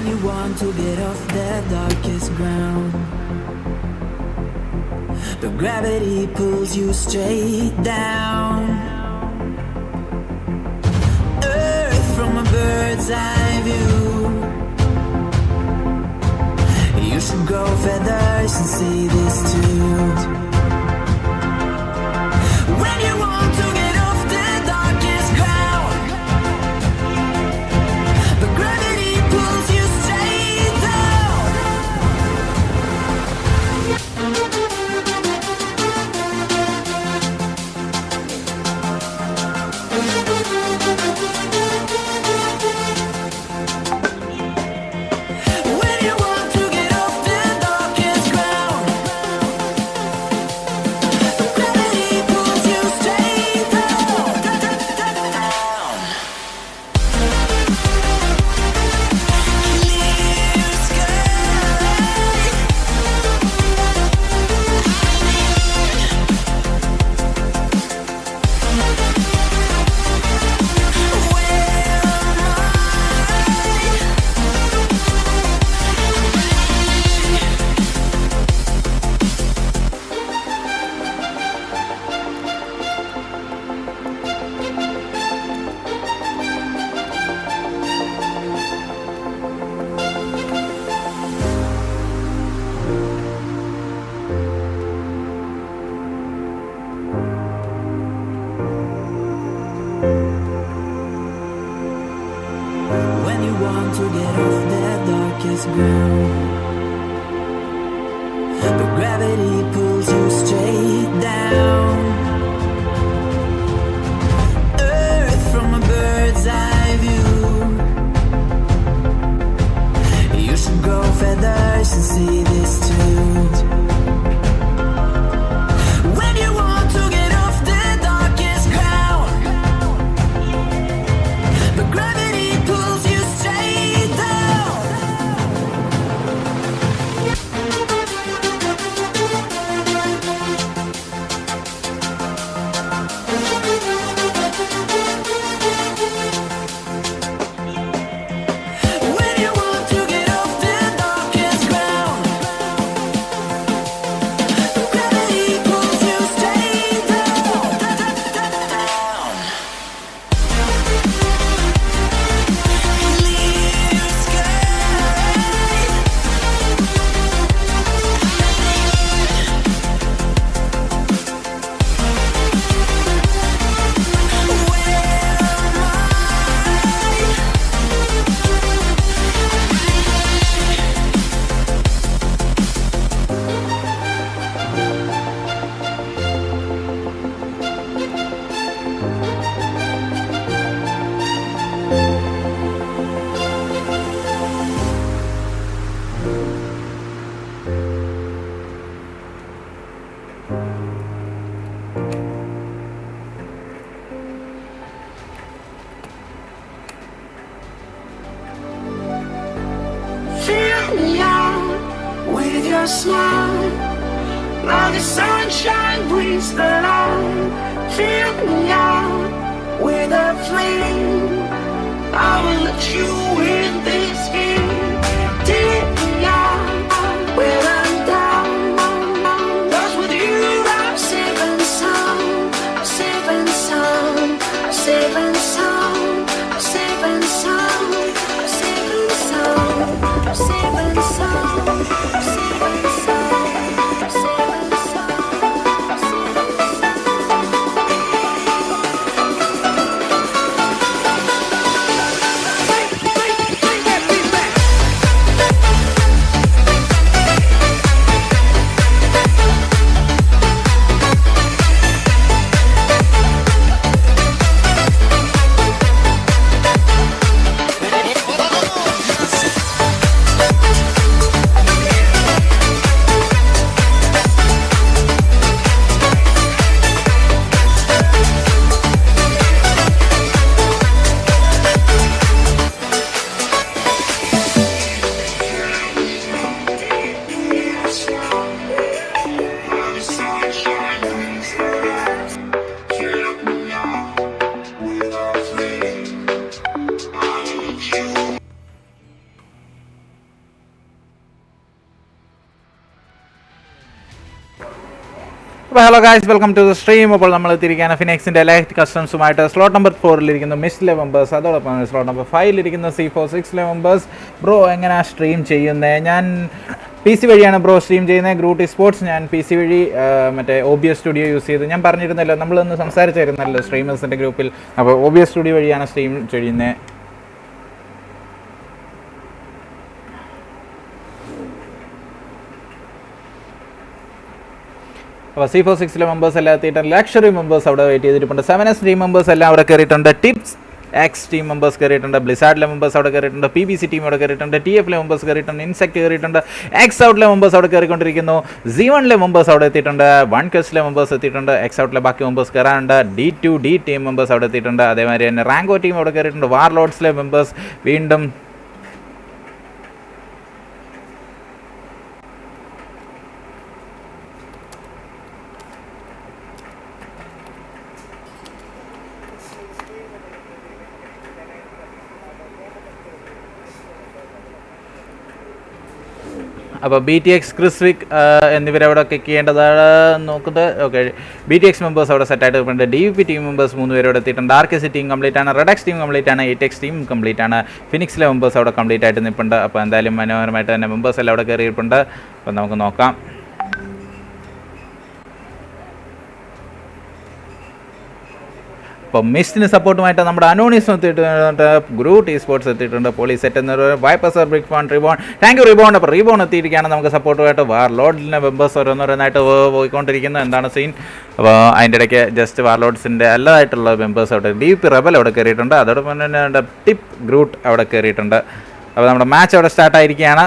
you want to get off the darkest ground. The gravity pulls you straight down. Earth from a bird's eye view. You should grow feathers and see this too. When you want to get off the darkest ground, the gravity pulls you straight down. When you want to get off the darkest ground, the gravity pulls you straight down. Clear When you want to get off the darkest ground, the gravity pulls you straight down. Earth from a bird's eye view. You should grow feathers and see this too. When you want to get off the darkest ground, the gravity pulls you straight down. fill me out with a flame. I will let you in this game. Take me out when I'm down. 'Cause with you I'm safe and sound. I'm safe and sound. I'm safe and sound. I'm safe and sound. I'm safe and sound. I'm safe and sound. I'm safe and sound. I'm safe and sound. അപ്പോൾ hello guys, welcome to the stream. അപ്പോൾ നമ്മൾ എത്തിയിരിക്കുകയാണ് ഫിനിക്സിൻ്റെ light കസ്റ്റംസുമായിട്ട്. Slot number 4 മിസ്റ്റിലെ members, അതോടൊപ്പം slot number 5 C46 members. Bro എങ്ങനെയാണ് stream ചെയ്യുന്നത്? ഞാൻ PC വഴിയാണ് ബ്രോ സ്ട്രീം ചെയ്യുന്നത്. ഗ്രൂട്ട് സ്പോർട്സ് ഞാൻ PC വഴി മറ്റേ OBS സ്റ്റുഡിയോ യൂസ് ചെയ്ത്, ഞാൻ പറഞ്ഞിരുന്നല്ലോ, നമ്മളൊന്ന് സംസാരിച്ചായിരുന്നല്ലോ സ്ട്രീമേഴ്സിൻ്റെ ഗ്രൂപ്പിൽ. അപ്പോൾ OBS സ്റ്റുഡിയോ വഴിയാണ് സ്ട്രീം ചെയ്യുന്നത്. അപ്പോൾ C46 മെമ്പേഴ്സ് എല്ലാം എത്തിയിട്ടുണ്ട്. ലക്ഷറി മെമ്പേഴ്സ് അവിടെ വെയിറ്റ് ചെയ്തിട്ടുണ്ട്. 7S ടീം മെമ്പേഴ്സ് എല്ലാം അവിടെ കയറിയിട്ടുണ്ട്. ടിപ്സ് X ടീം മെമ്പേഴ്സ് കയറിയിട്ടുണ്ട്. ബ്ലിസാർഡിലെ മെമ്പേഴ്സ് അവിടെ കയറിയിട്ടുണ്ട്. PBC ടീം അവിടെ കയറിയിട്ടുണ്ട്. TFലെ മെമ്പേഴ്സ് കയറിയിട്ടുണ്ട്. ഇൻസെക്ട് കയറിയിട്ടുണ്ട്. X ഔട്ടിലെ മെമ്പേഴ്സ് അവിടെ കയറിക്കൊണ്ടിരിക്കുന്നു. Z1ലെ മെമ്പേഴ്സ് അവിടെ എത്തിയിട്ടുണ്ട്. 1Questലെ മെമ്പേഴ്സ് എത്തിയിട്ടുണ്ട്. X ഔട്ടിലെ ബാക്കി മെമ്പേഴ്സ് കയറാനുണ്ട്. D2D ടീം മെമ്പേഴ്സ് അവിടെ എത്തിയിട്ടുണ്ട്. അതേമാതിരി തന്നെ റാങ്കോ ടീം അവിടെ കയറിയിട്ടുണ്ട്. വാർലോഡ്സിലെ മെമ്പേഴ്സ് വീണ്ടും അപ്പോൾ BTX ക്രിസ്വിക് എന്നിവരവിടെ കിക്ക് ചെയ്യേണ്ടതാണ് നോക്കുന്നത്. ഓക്കെ, BTX മെമ്പേഴ്സ് അവിടെ സെറ്റായിട്ട് ഉണ്ട്. DVP ടീം മെമ്പേഴ്സ് 3 പേര് അവിടെ എത്തിയിട്ടുണ്ട്. RKC ടീം കംപ്ലീറ്റ് ആണ്. റെഡക്സ് ടീം കംപ്ലീറ്റ് ആണ്. 8X ടീം കംപ്ലീറ്റ് ആണ്. ഫിനിക്സിലെ മെമ്പേഴ്സ് അവിടെ കംപ്ലീറ്റ് ആയിട്ട് നിൽപ്പുണ്ട്. അപ്പോൾ എന്തായാലും മനോഹരമായിട്ട് തന്നെ മെമ്പേഴ്സ് എല്ലാം അവിടെ കയറിയിട്ടുണ്ട്. അപ്പോൾ നമുക്ക് നോക്കാം. അപ്പോൾ മിസ്റ്റിന് സപ്പോർട്ടുമായിട്ട് നമ്മുടെ അനോണിസം എത്തിയിട്ടുണ്ട്. ഗ്രൂട്ട് സ്പോർട്സ് എത്തിയിട്ടുണ്ട്. പോലീസ് സെറ്റ് എന്നൊരു വൈപ്പസ് ബ്രിക് phone Reborn. Thank you Reborn. അപ്പോൾ റിബോൺ എത്തിയിരിക്കുകയാണ് നമുക്ക് സപ്പോർട്ടുമായിട്ട്. വാർലോഡിൻ്റെ മെമ്പേഴ്സ് ഓരോന്നോരോന്നായിട്ട് പോയിക്കൊണ്ടിരിക്കുന്നത്. എന്താണ് സീൻ? അപ്പോൾ അതിൻ്റെ ഇടയ്ക്ക് ജസ്റ്റ് വാർലോഡ്സിൻ്റെ അല്ലാതായിട്ടുള്ള മെമ്പേഴ്സ് അവിടെ DVP റെബൽ അവിടെ കയറിയിട്ടുണ്ട്. അതോടൊപ്പം തന്നെ ടിപ്പ് ഗ്രൂട്ട് അവിടെ കയറിയിട്ടുണ്ട്. അപ്പോൾ നമ്മുടെ മാച്ച് അവിടെ സ്റ്റാർട്ടായിരിക്കുകയാണ്.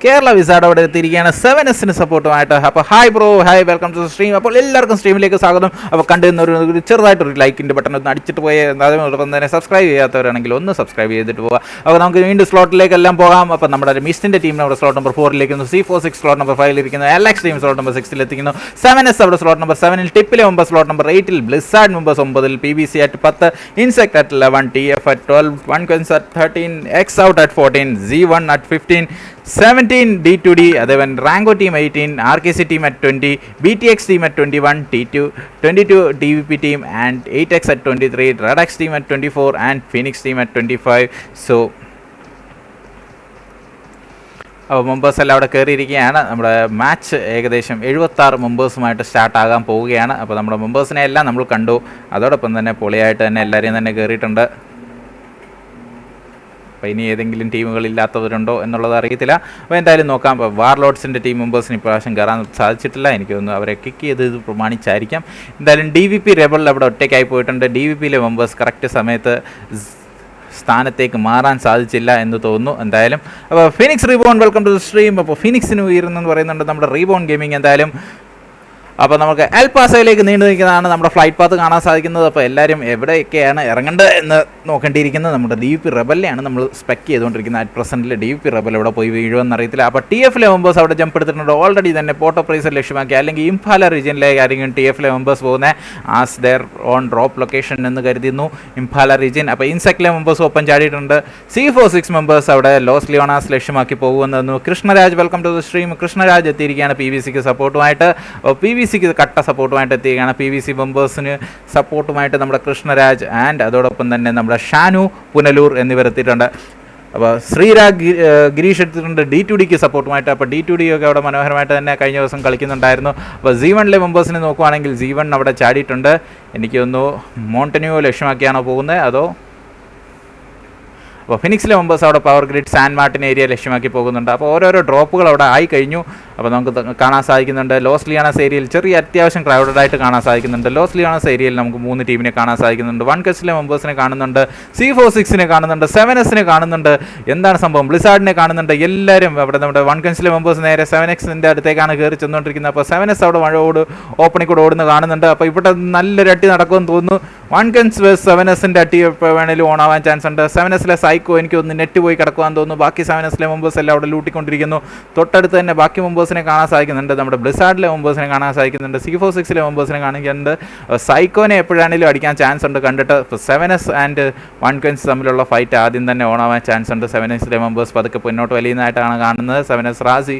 കേരള വിസാഡ് അവിടെ എത്തിയിരിക്കുകയാണ് 7Sന് സപ്പോർട്ടുമായിട്ട്. അപ്പോൾ hi bro, hi, welcome to stream. അപ്പോൾ എല്ലാവർക്കും സ്ട്രീമിലേക്ക് സ്വാഗതം. അപ്പോൾ കണ്ടുവന്നൊരു ചെറുതായിട്ടൊരു ലൈക്കിൻ്റെ ബട്ടൺ ഒന്ന് അടിച്ചിട്ട് പോയി, അതോടൊപ്പം തന്നെ സബ്സ്ക്രൈബ് ചെയ്യാത്തവരാണെങ്കിൽ ഒന്ന് സബ്സ്ക്രൈബ് ചെയ്തിട്ട് പോവുക. അപ്പോൾ നമുക്ക് വീണ്ടും സ്ലോട്ടിലേക്കെല്ലാം പോകാം. അപ്പോൾ നമ്മുടെ മിസ്റ്റിൻ്റെ ടീമിന് അവിടെ slot number 4 C46 slot number 5 LX team slot number 6 എത്തിക്കുന്നു. 7S അവിടെ സ്ലോട്ട് നമ്പർ 7 ടിപ്പിലെ member slot number 8 Blizzard members 9 PBC at 10 Insect at 11 TF at 12 1Quest at 13 X out at 14 Z1 at 15 17 D2D, അതേപോലെ Rango team 18, RKC team at 20, BTX team at 21, T2 22 DVP team and 8X at 23, Redax team at 24 and Phoenix team at 25. So അപ്പോൾ members എല്ലാം അവിടെ കയറിയിരിക്കുകയാണ്. നമ്മുടെ match ഏകദേശം 76 മെമ്പേഴ്സുമായിട്ട് സ്റ്റാർട്ടാകാൻ പോവുകയാണ്. അപ്പോൾ നമ്മുടെ മെമ്പേഴ്സിനെ എല്ലാം നമ്മൾ കണ്ടു. അതോടൊപ്പം തന്നെ പൊളിയായിട്ട് തന്നെ എല്ലാവരെയും തന്നെ കയറിയിട്ടുണ്ട്. അപ്പോൾ ഇനി ഏതെങ്കിലും ടീമുകളില്ലാത്തവരുണ്ടോ എന്നുള്ളത് അറിയത്തില്ല. അപ്പോൾ എന്തായാലും നോക്കാം. അപ്പോൾ വാർലോഡ്സിൻ്റെ ടീം മെമ്പേഴ്സിന് ഇപ്രാവശ്യം കയറാൻ സാധിച്ചിട്ടില്ല. എനിക്ക് തോന്നുന്നു അവരെ കിക്ക് ചെയ്ത് ഇത് പ്രമാണിച്ചായിരിക്കാം. എന്തായാലും DVP റെബൽ അവിടെ ഒറ്റയ്ക്കായി പോയിട്ടുണ്ട്. DVPയിലെ മെമ്പേഴ്സ് കറക്റ്റ് സമയത്ത് സ്ഥാനത്തേക്ക് മാറാൻ സാധിച്ചില്ല എന്ന് തോന്നുന്നു. എന്തായാലും അപ്പോൾ Phoenix reborn, welcome to the stream. അപ്പോൾ ഫിനിക്സിന് ഉയരുന്നെന്ന് പറയുന്നുണ്ട് നമ്മുടെ റീബോൺ ഗെയിമിംഗ്. എന്തായാലും അപ്പോൾ നമുക്ക് എൽ പാസയിലേക്ക് നീണ്ടു നിൽക്കുന്നതാണ് നമ്മുടെ ഫ്ലൈറ്റ് പാത്ത് കാണാൻ സാധിക്കുന്നത്. അപ്പോൾ എല്ലാവരും എവിടെയൊക്കെയാണ് ഇറങ്ങേണ്ടത് എന്ന് നോക്കേണ്ടിയിരിക്കുന്നത്. നമ്മുടെ DVP റെബലിനെയാണ് നമ്മൾ സ്പെക്ക് ചെയ്തുകൊണ്ടിരിക്കുന്നത്. അറ്റ് പ്രസൻറ്റിൽ DVP റെബൽ എവിടെ പോയി വീഴുമെന്ന് അറിയത്തില്ല. അപ്പോൾ TF മെമ്പേഴ്സ് അവിടെ ജമ്പ് എടുത്തിട്ടുണ്ട്. ഓൾറെഡി തന്നെ പോർട്ട് പ്രൈസ് ലക്ഷ്യമാക്കി അല്ലെങ്കിൽ ഇംഫാല റീജിയനിലേക്ക് ആയിരിക്കും TF മെമ്പേഴ്സ് പോകുന്നത് as their own drop location എന്ന് കരുതുന്നു ഇംഫാല റീജിയൻ. അപ്പോൾ ഇൻസെക്റ്റിലെ മെമ്പേഴ്സ് ഒപ്പം ചാടിയിട്ടുണ്ട്. C46 മെമ്പേഴ്സ് അവിടെ ലോസ് ലിയോണാസ് ലക്ഷ്യമാക്കി പോകുമെന്നു. Krishnaraj welcome to the stream. Krishnaraj എത്തിയിരിക്കുകയാണ് PVCക്ക് സപ്പോർട്ടുമായിട്ട്. PVCക്ക് കട്ട സപ്പോർട്ടുമായിട്ട് എത്തിയിരിക്കുകയാണ്. PVC മെമ്പേഴ്സിന് സപ്പോർട്ടുമായിട്ട് നമ്മുടെ കൃഷ്ണരാജ് ആൻഡ് അതോടൊപ്പം തന്നെ നമ്മുടെ ഷാനു പുനലൂർ എന്നിവർ എത്തിയിട്ടുണ്ട്. അപ്പോൾ ശ്രീരാഗ് ഗിരീഷ് എടുത്തിട്ടുണ്ട് D2Dക്ക് സപ്പോർട്ടുമായിട്ട്. അപ്പോൾ D2D ഒക്കെ അവിടെ മനോഹരമായിട്ട് തന്നെ കഴിഞ്ഞ ദിവസം കളിക്കുന്നുണ്ടായിരുന്നു. അപ്പോൾ Z1 മെമ്പേഴ്സിനെ നോക്കുവാണെങ്കിൽ Z1 അവിടെ ചാടിയിട്ടുണ്ട്. എനിക്ക് തോന്നുന്നു മോണ്ടന്യൂ ലക്ഷ്യമാക്കിയാണോ പോകുന്നത് അതോ അപ്പോൾ ഫിനിക്സിലെ മെമ്പേഴ്സ് അവിടെ power grid San Martin area ലക്ഷ്യമാക്കി പോകുന്നുണ്ട്. അപ്പോൾ ഓരോരോ ഡ്രോപ്പുകൾ അവിടെ ആയി കഴിഞ്ഞു. അപ്പോൾ നമുക്ക് കാണാൻ സാധിക്കുന്നുണ്ട് ലോസ് ലിയാനസ് ഏരിയയിൽ ചെറിയ അത്യാവശ്യം ക്രൗഡഡ് ആയിട്ട് കാണാൻ സാധിക്കുന്നുണ്ട്. ലോസ് ലിയാനസ് ഏരിയയിൽ നമുക്ക് 3 ടീമിനെ കാണാൻ സാധിക്കുന്നുണ്ട്. 1 മെമ്പേഴ്സിനെ കാണുന്നുണ്ട്. C46നെ കാണുന്നുണ്ട്. 7Sനെ കാണുന്നുണ്ട്. എന്താണ് സംഭവം? ബ്ലിസാർഡിനെ കാണുന്നുണ്ട്. എല്ലാവരും അവിടെ നമ്മുടെ 1 മെമ്പേഴ്സ് നേരെ 7Xന്റെ അടുത്തേക്കാണ് കയറി ചെന്നുകൊണ്ടിരിക്കുന്നത്. അപ്പോൾ 7S അവിടെ മഴയോട് ഓപ്പണിൽ കൂടെ ഓടുന്ന കാണുന്നുണ്ട്. അപ്പോൾ ഇവിടെ നല്ലൊരു അട്ടി നടക്കുമെന്ന് തോന്നുന്നു. 1 7Sന്റെ അട്ടി ഇപ്പോൾ വേണേലും ഓൺ ആവാൻ ചാൻസ് ഉണ്ട്. 7Sലെ സൈക്കോ എനിക്ക് ഒന്ന് നെറ്റ് പോയി കിടക്കുവാൻ തോന്നുന്നു. ബാക്കി 7Sലെ മെമ്പേഴ്സ് എല്ലാം അവിടെ ലൂട്ടിക്കൊണ്ടിരിക്കുന്നു. തൊട്ടടുത്ത് തന്നെ ബാക്കി മെമ്പേഴ്സിനെ കാണാൻ സാധിക്കുന്നുണ്ട്. നമ്മുടെ ബ്ലിസാർഡിലെ മെമ്പേഴ്സിനെ കാണാൻ സാധിക്കുന്നുണ്ട്. C46ലെ മെമ്പേഴ്സിനെ കാണിക്കുന്നുണ്ട്. സൈക്കോനെ എപ്പോഴാണെങ്കിലും അടിക്കാൻ ചാൻസ് ഉണ്ട് കണ്ടിട്ട്. 7S ആൻഡ് 1 തമ്മിലുള്ള ഫൈറ്റ് ആദ്യം തന്നെ ഓൺ ആവാൻ ചാൻസ് ഉണ്ട്. 7Sലെ മെമ്പേഴ്സ് പതുക്കെ മുന്നോട്ട് വലിയുന്നതായിട്ടാണ് കാണുന്നത്. 7S റാസി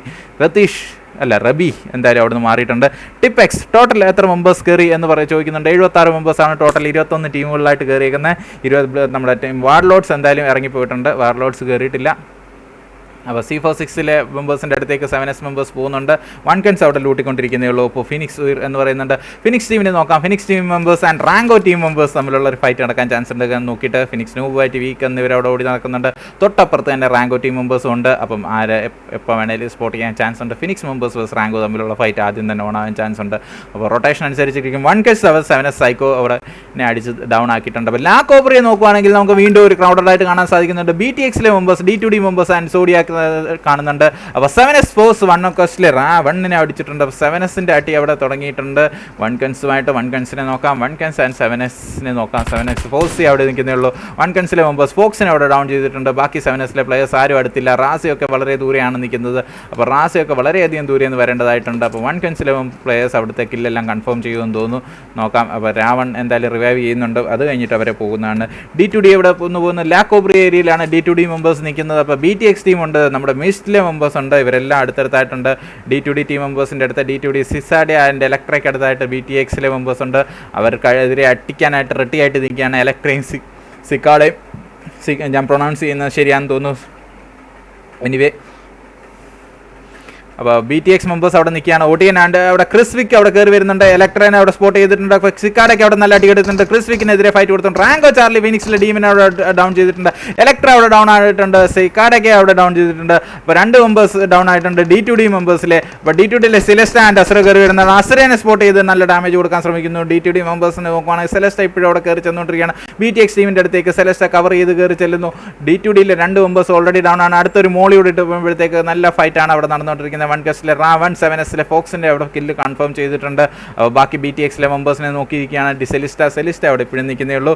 റബി എന്തായാലും അവിടെ നിന്ന് മാറിയിട്ടുണ്ട്. ടിപ്പെക്സ് ടോട്ടൽ എത്ര മെമ്പേഴ്സ് കയറി എന്ന് ചോദിക്കുന്നുണ്ട്. 76 മെമ്പേഴ്സാണ് ടോട്ടൽ. 21 ടീമുകളിലായിട്ട് കയറിയിരിക്കുന്നത്. 20 നമ്മുടെ ടീം വാർലോഡ്സ് എന്തായാലും ഇറങ്ങിപ്പോയിട്ടുണ്ട്. വാർലോഡ്സ് കയറിയിട്ടില്ല. അപ്പോൾ C46ലെ മെമ്പേഴ്സിൻ്റെ അടുത്തേക്ക് 7S മെമ്പേഴ്സ് പോകുന്നുണ്ട്. 1 അവിടെ ലൂട്ടിക്കൊണ്ടിരിക്കുന്നേ ഉള്ളൂ. അപ്പോൾ ഫിനിക്സ് എന്ന് പറയുന്നുണ്ട്. ഫിനിക്സ് ടീമിനെ നോക്കാം. Phoenix team members and Rango team members തമ്മിലുള്ള ഒരു ഫൈറ്റ് നടക്കാൻ ചാൻസ് ഉണ്ട് എന്ന് നോക്കിയിട്ട് ഫിനിക്സ് നൂബായിട്ട് വീക്ക് എന്നിവർ അവിടെ ഓടി നടക്കുന്നുണ്ട്. തൊട്ടപ്പുറത്ത് തന്നെ റാങ്കോ ടീം മെമ്പേഴ്സും ഉണ്ട്. അപ്പം ആരെ എപ്പോൾ വേണേലും സ്പോട്ട് ചെയ്യാൻ ചാൻസ് ഉണ്ട്. ഫിനിക്സ് മെമ്പേഴ്സ് വേഴ്സ് റാങ്കോ തമ്മിലുള്ള ഫൈറ്റ് ആദ്യം തന്നെ ഓണാവാൻ ചാൻസ് ഉണ്ട്. അപ്പോൾ റൊട്ടേഷൻ അനുസരിച്ചിരിക്കും. 1 7S സൈക്കോ അവിടെ അടിച്ച് ഡൗൺ ആക്കിയിട്ടുണ്ട്. അപ്പോൾ ലാ കോബ്രയെ നോക്കുവാണെങ്കിൽ നമുക്ക് വീണ്ടും ഒരു ക്രൗഡായിട്ട് കാണാൻ സാധിക്കുന്നുണ്ട്. BTXലെ members D2D members and Zodiac കാണുന്നുണ്ട്. അപ്പോൾ 7S ഫോഴ്സ് 1 1നെ അടിച്ചിട്ടുണ്ട്. അപ്പോൾ 7Sന്റെ അടി അവിടെ തുടങ്ങിയിട്ടുണ്ട്. 1 1 നോക്കാം. 1 ആൻഡ് 7Sനെ നോക്കാം. 7S ഫോഴ്സ് അവിടെ നിൽക്കുന്നേ ഉള്ളൂ. 1 മെമ്പേഴ്സ് ഫോക്സിനെ അവിടെ ഡൗൺ ചെയ്തിട്ടുണ്ട്. ബാക്കി 7Sലെ പ്ലേയേഴ്സ് ആരും അടുത്തില്ല. റാസിയൊക്കെ വളരെ ദൂരെയാണ് നിൽക്കുന്നത്. അപ്പോൾ റാസിയൊക്കെ വളരെയധികം ദൂരെ നിന്ന് വരേണ്ടതായിട്ടുണ്ട്. അപ്പോൾ 1 പ്ലേയേഴ്സ് അവിടുത്തെ കില്ലെല്ലാം കൺഫേം ചെയ്യുമെന്ന് തോന്നുന്നു. നോക്കാം. അപ്പോൾ രാവൺ എന്തായാലും റിവൈവ് ചെയ്യുന്നുണ്ട്. അത് കഴിഞ്ഞിട്ട് അവരെ പോകുന്നതാണ്. D2D ഇവിടെ പോകുന്നു. ലാ കോബ്രി ഏരിയയിലാണ് D2D മെമ്പേഴ്സ് നിൽക്കുന്നത്. അപ്പോൾ BTX ടീമുണ്ട്. നമ്മുടെ മിസ്റ്റിലെ മെമ്പേഴ്സ് ഉണ്ട്. ഇവരെല്ലാം അടുത്തടുത്തായിട്ടുണ്ട്. D2D ടീം മെമ്പേഴ്സിൻ്റെ അടുത്ത് D2D സിസാഡി ആൻഡ് ഇലക്ട്രയ്ക്ക് അടുത്തായിട്ട് BTXലെ മെമ്പേഴ്സ് ഉണ്ട്. അവർക്കെതിരെ അട്ടിക്കാനായിട്ട് റെഡിയായിട്ട് നിൽക്കുകയാണ് ഇലക്ട്രയും സിക്കാഡയും. ഞാൻ പ്രൊണൗൺസ് ചെയ്യുന്നത് ശരിയാണെന്ന് തോന്നുന്നു. എനിവേ അപ്പോൾ BTX മെമ്പേഴ്സ് അവിടെ നിൽക്കുകയാണ്. OTN ആൻഡ് അവിടെ ക്രിസ്വിക്ക് അവിടെ കയറി വരുന്നുണ്ട്. ഇലക്ട്രനെ അവിടെ സ്പോട്ട് ചെയ്തിട്ടുണ്ട്. സിക്കാഡൊക്കെ അവിടെ നല്ല അടി എടുത്തിട്ടുണ്ട്. ക്രിസ്വിക്കിനെതിരെ ഫൈറ്റ് കൊടുത്തിട്ടുണ്ട്. റാങ്കോ ചാർലി ഫിനിക്സിലെ ടീമിനെ അവിടെ ഡൗൺ ചെയ്തിട്ടുണ്ട്. ഇലക്ട്ര അവിടെ ഡൗൺ ആയിട്ടുണ്ട്. സിക്കാഡൊക്കെ അവിടെ ഡൗൺ ചെയ്തിട്ടുണ്ട്. അപ്പോൾ 2 മെമ്പേഴ്സ് ഡൗൺ ആയിട്ടുണ്ട് D2D മെമ്പേഴ്സിലെ. അപ്പോൾ D2Dയിലെ സെലസ്റ്റ ആൻഡ് അസുര കയറി വരുന്നതാണ്. അസുരനെ സ്പോട്ട് ചെയ്ത് നല്ല ഡാമേജ് കൊടുക്കാൻ ശ്രമിക്കുന്നു. D2D മെമ്പേഴ്സിനെ നോക്കുവാണെങ്കിൽ സെലസ്റ്റ ഇപ്പോഴും അവിടെ കയറി ചെന്നുകൊണ്ടിരിക്കുകയാണ്. BTX ടീമിൻ്റെ അടുത്തേക്ക് സെലസ്റ്റ കവർ ചെയ്ത് കയറി ചെല്ലുന്നു. D2Dയിലെ 2 മെമ്പേഴ്സ് ഓൾറെഡി ഡൗൺ ആണ്. അടുത്തൊരു മോളിയോട് ഇട്ട് പോകുമ്പോഴത്തേക്ക് നല്ല ഫൈറ്റാണ് അവിടെ നടന്നുകൊണ്ടിരിക്കുന്നത്. 1 റാവൺ 7Sലെ ഫോക്സിൻ്റെ അവിടെ കില്ല് കൺഫേം ചെയ്തിട്ടുണ്ട്. ബാക്കി BTXലെ മെമ്പേഴ്സിനെ നോക്കിയിരിക്കുകയാണ്. സെലിസ്റ്റ അവിടെ ഇപ്പോഴും നിൽക്കുന്നേ ഉള്ളൂ.